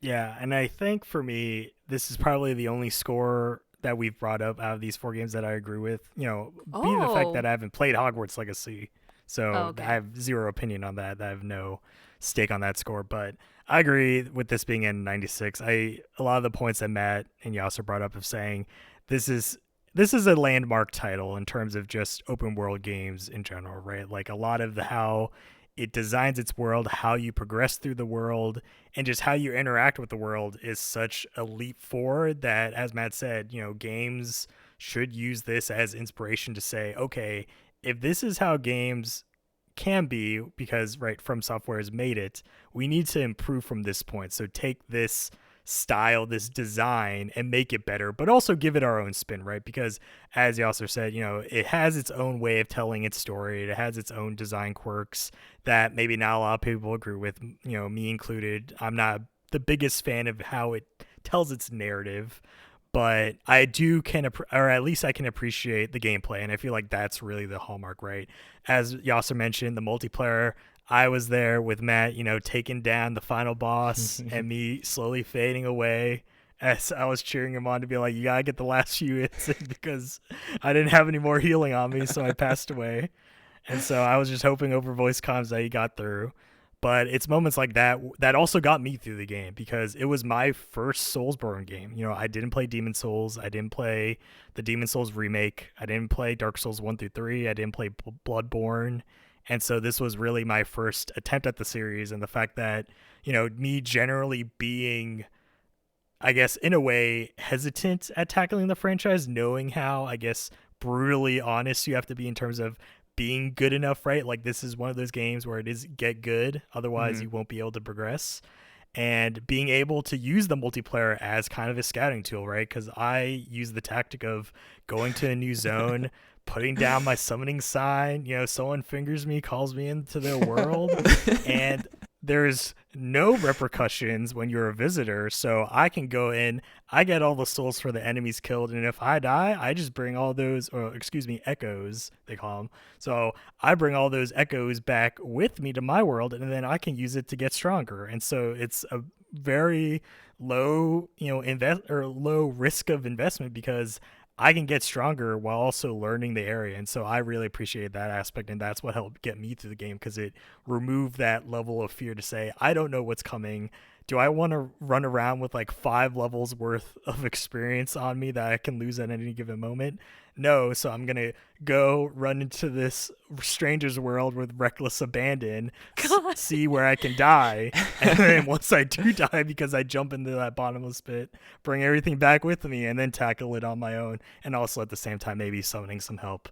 Yeah, and I think for me, this is probably the only score that we've brought up out of these 4 games that I agree with. You know, being the fact that I haven't played Hogwarts Legacy, so I have zero opinion on that. I have no stake on that score, but I agree with this being in 96. A lot of the points that Matt and Yasser brought up of saying this is a landmark title in terms of just open world games in general, right? Like a lot of how it designs its world, how you progress through the world, and just how you interact with the world is such a leap forward that, as Matt said, you know, games should use this as inspiration to say, okay, if this is how games can be, because right, From Software has made it, we need to improve from this point. So take this style, this design, and make it better, but also give it our own spin, right? Because as you also said, you know, it has its own way of telling its story. It has its own design quirks that maybe not a lot of people agree with, you know, me included. I'm not the biggest fan of how it tells its narrative, but I do or at least I can appreciate the gameplay, and I feel like that's really the hallmark, right? As Yasser mentioned, the multiplayer, I was there with Matt, you know, taking down the final boss and me slowly fading away as I was cheering him on to be like, you gotta get the last few hits in because I didn't have any more healing on me, so I passed away. And so I was just hoping over voice comms that he got through. But it's moments like that that also got me through the game because it was my first Soulsborne game. You know, I didn't play Demon Souls. I didn't play the Demon Souls remake. I didn't play Dark Souls 1 through 3. I didn't play Bloodborne. And so this was really my first attempt at the series, and the fact that, you know, me generally being, I guess, in a way, hesitant at tackling the franchise, knowing how, I guess, brutally honest you have to be in terms of being good enough, right? Like, this is one of those games where it is get good, otherwise you won't be able to progress. And being able to use the multiplayer as kind of a scouting tool, right? Because I use the tactic of going to a new zone, putting down my summoning sign, you know, someone fingers me, calls me into their world, and there's no repercussions when you're a visitor. So I can go in, I get all the souls for the enemies killed, and if I die, I just bring all those, or excuse me, echoes, they call them. So I bring all those echoes back with me to my world, and then I can use it to get stronger. And so it's a very low, you know, low risk of investment because I can get stronger while also learning the area. And so I really appreciate that aspect, and that's what helped get me through the game because it removed that level of fear to say, I don't know what's coming. do I want to run around with like 5 levels worth of experience on me that I can lose at any given moment? No, so I'm gonna go run into this stranger's world with reckless abandon,
God.
see where I can die, and then once I do die because I jump into that bottomless pit, bring everything back with me, and then tackle it on my own, and also at the same time maybe summoning some help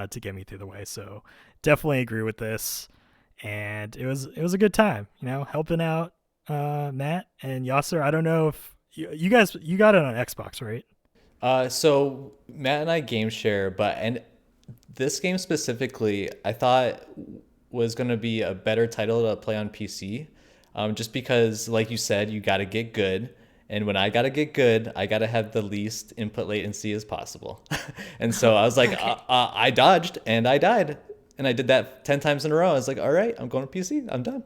to get me through the way. So definitely agree with this, and it was a good time, helping out Matt and Yasser. I don't know if you got it on Xbox, right?
So Matt and I game share, and this game specifically, I thought was going to be a better title to play on PC, just because, like you said, you got to get good. And when I got to get good, I got to have the least input latency as possible. And so I was like,
Okay.
I dodged and I died. And I did that 10 times in a row. I was like, all right, I'm going to PC. I'm done.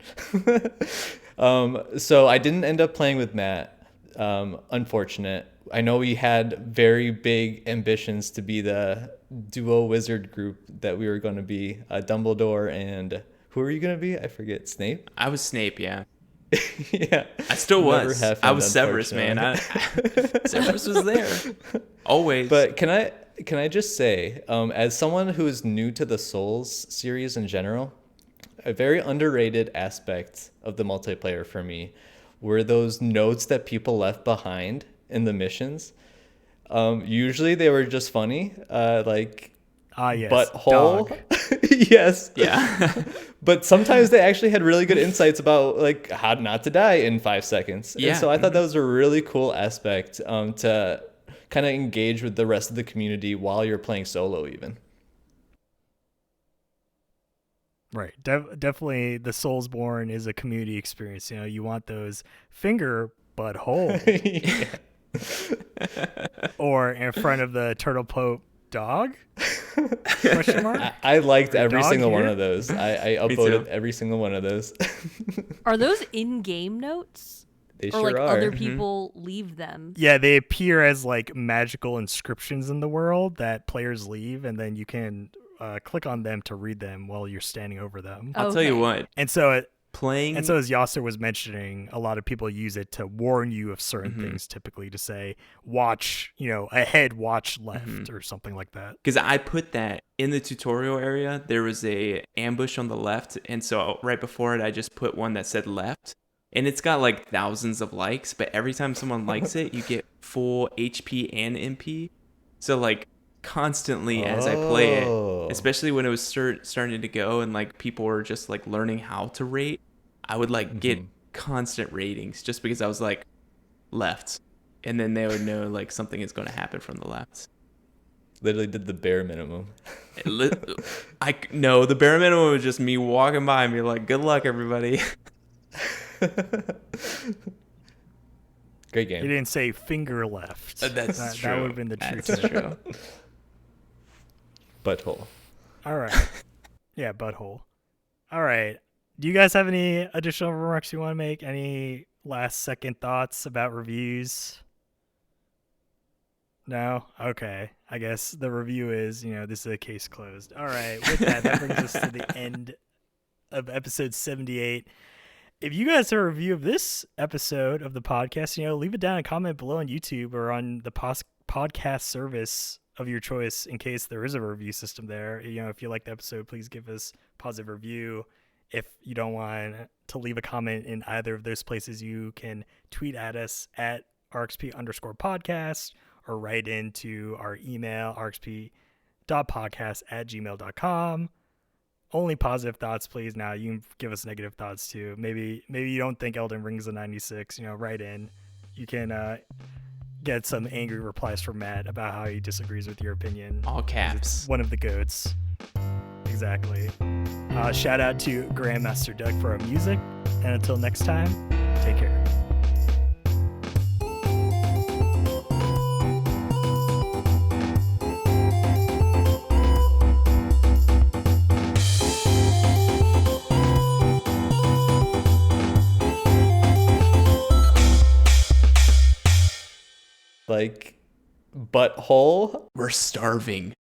So I didn't end up playing with Matt. Unfortunate. I know we had very big ambitions to be the duo wizard group that we were going to be. Dumbledore and who are you going to be? I forget. Snape?
I was Snape, yeah.
Yeah.
I still
Never
was.
happened,
I was Severus, man. Severus was there. Always.
But can I just say, as someone who is new to the Souls series in general, a very underrated aspect of the multiplayer for me were those notes that people left behind in the missions. Usually they were just funny, like
Yes,
butthole.
dog.
Yes.
Yeah.
But sometimes they actually had really good insights about like how not to die in 5 seconds.
Yeah.
And so I thought that was a really cool aspect to kind of engage with the rest of the community while you're playing solo even.
Right. Definitely the Soulsborne is a community experience. You want those finger butthole or in front of the turtle pope dog? Question mark?
I liked
The
every
dog
single one
here?
of those. I
Me
upvoted
too.
every single one of those.
Are those in-game notes?
They
Or
sure
like
are.
other people leave them?
Yeah, they appear as like magical inscriptions in the world that players leave, and then you can click on them to read them while you're standing over them.
I'll tell you
Okay.
what.
And so
Playing.
as Yasser was mentioning, a lot of people use it to warn you of certain
Mm-hmm.
things, typically to say, watch, ahead, watch left, or something like that.
Because I put that in the tutorial area. There was a ambush on the left, and so right before it, I just put one that said left, and it's got like thousands of likes. But every time someone likes it, you get full HP and MP. So like constantly as I play
Oh.
it, especially when it was starting to go and like people were just like learning how to rate, I would like get constant ratings just because I was like left, and then they would know like something is going to happen from the left.
Literally did the bare minimum.
No, the bare minimum was just me walking by and be like, good luck, everybody.
Great
You
game.
didn't say finger left.
That's
that,
true.
That would have been the truth.
That's true.
Butthole.
All right. Yeah, butthole. All right. Do you guys have any additional remarks you want to make? Any last second thoughts about reviews? No? Okay. I guess the review is, this is a case closed. All right. With that brings us to the end of episode 78. If you guys have a review of this episode of the podcast, leave it down and comment below on YouTube or on the podcast service of your choice in case there is a review system there. If you like the episode, please give us a positive review. If you don't want to leave a comment in either of those places, you can tweet at us at RXP_podcast or write into our email, rxp.podcast@gmail.com. Only positive thoughts, please. Now you can give us negative thoughts too. Maybe you don't think Elden Ring is a 96. Write in. You can get some angry replies from Matt about how he disagrees with your opinion.
All caps.
One of the goats. Exactly. Shout out to Grandmaster Doug for our music. And until next time, take care.
Like butthole.
We're starving.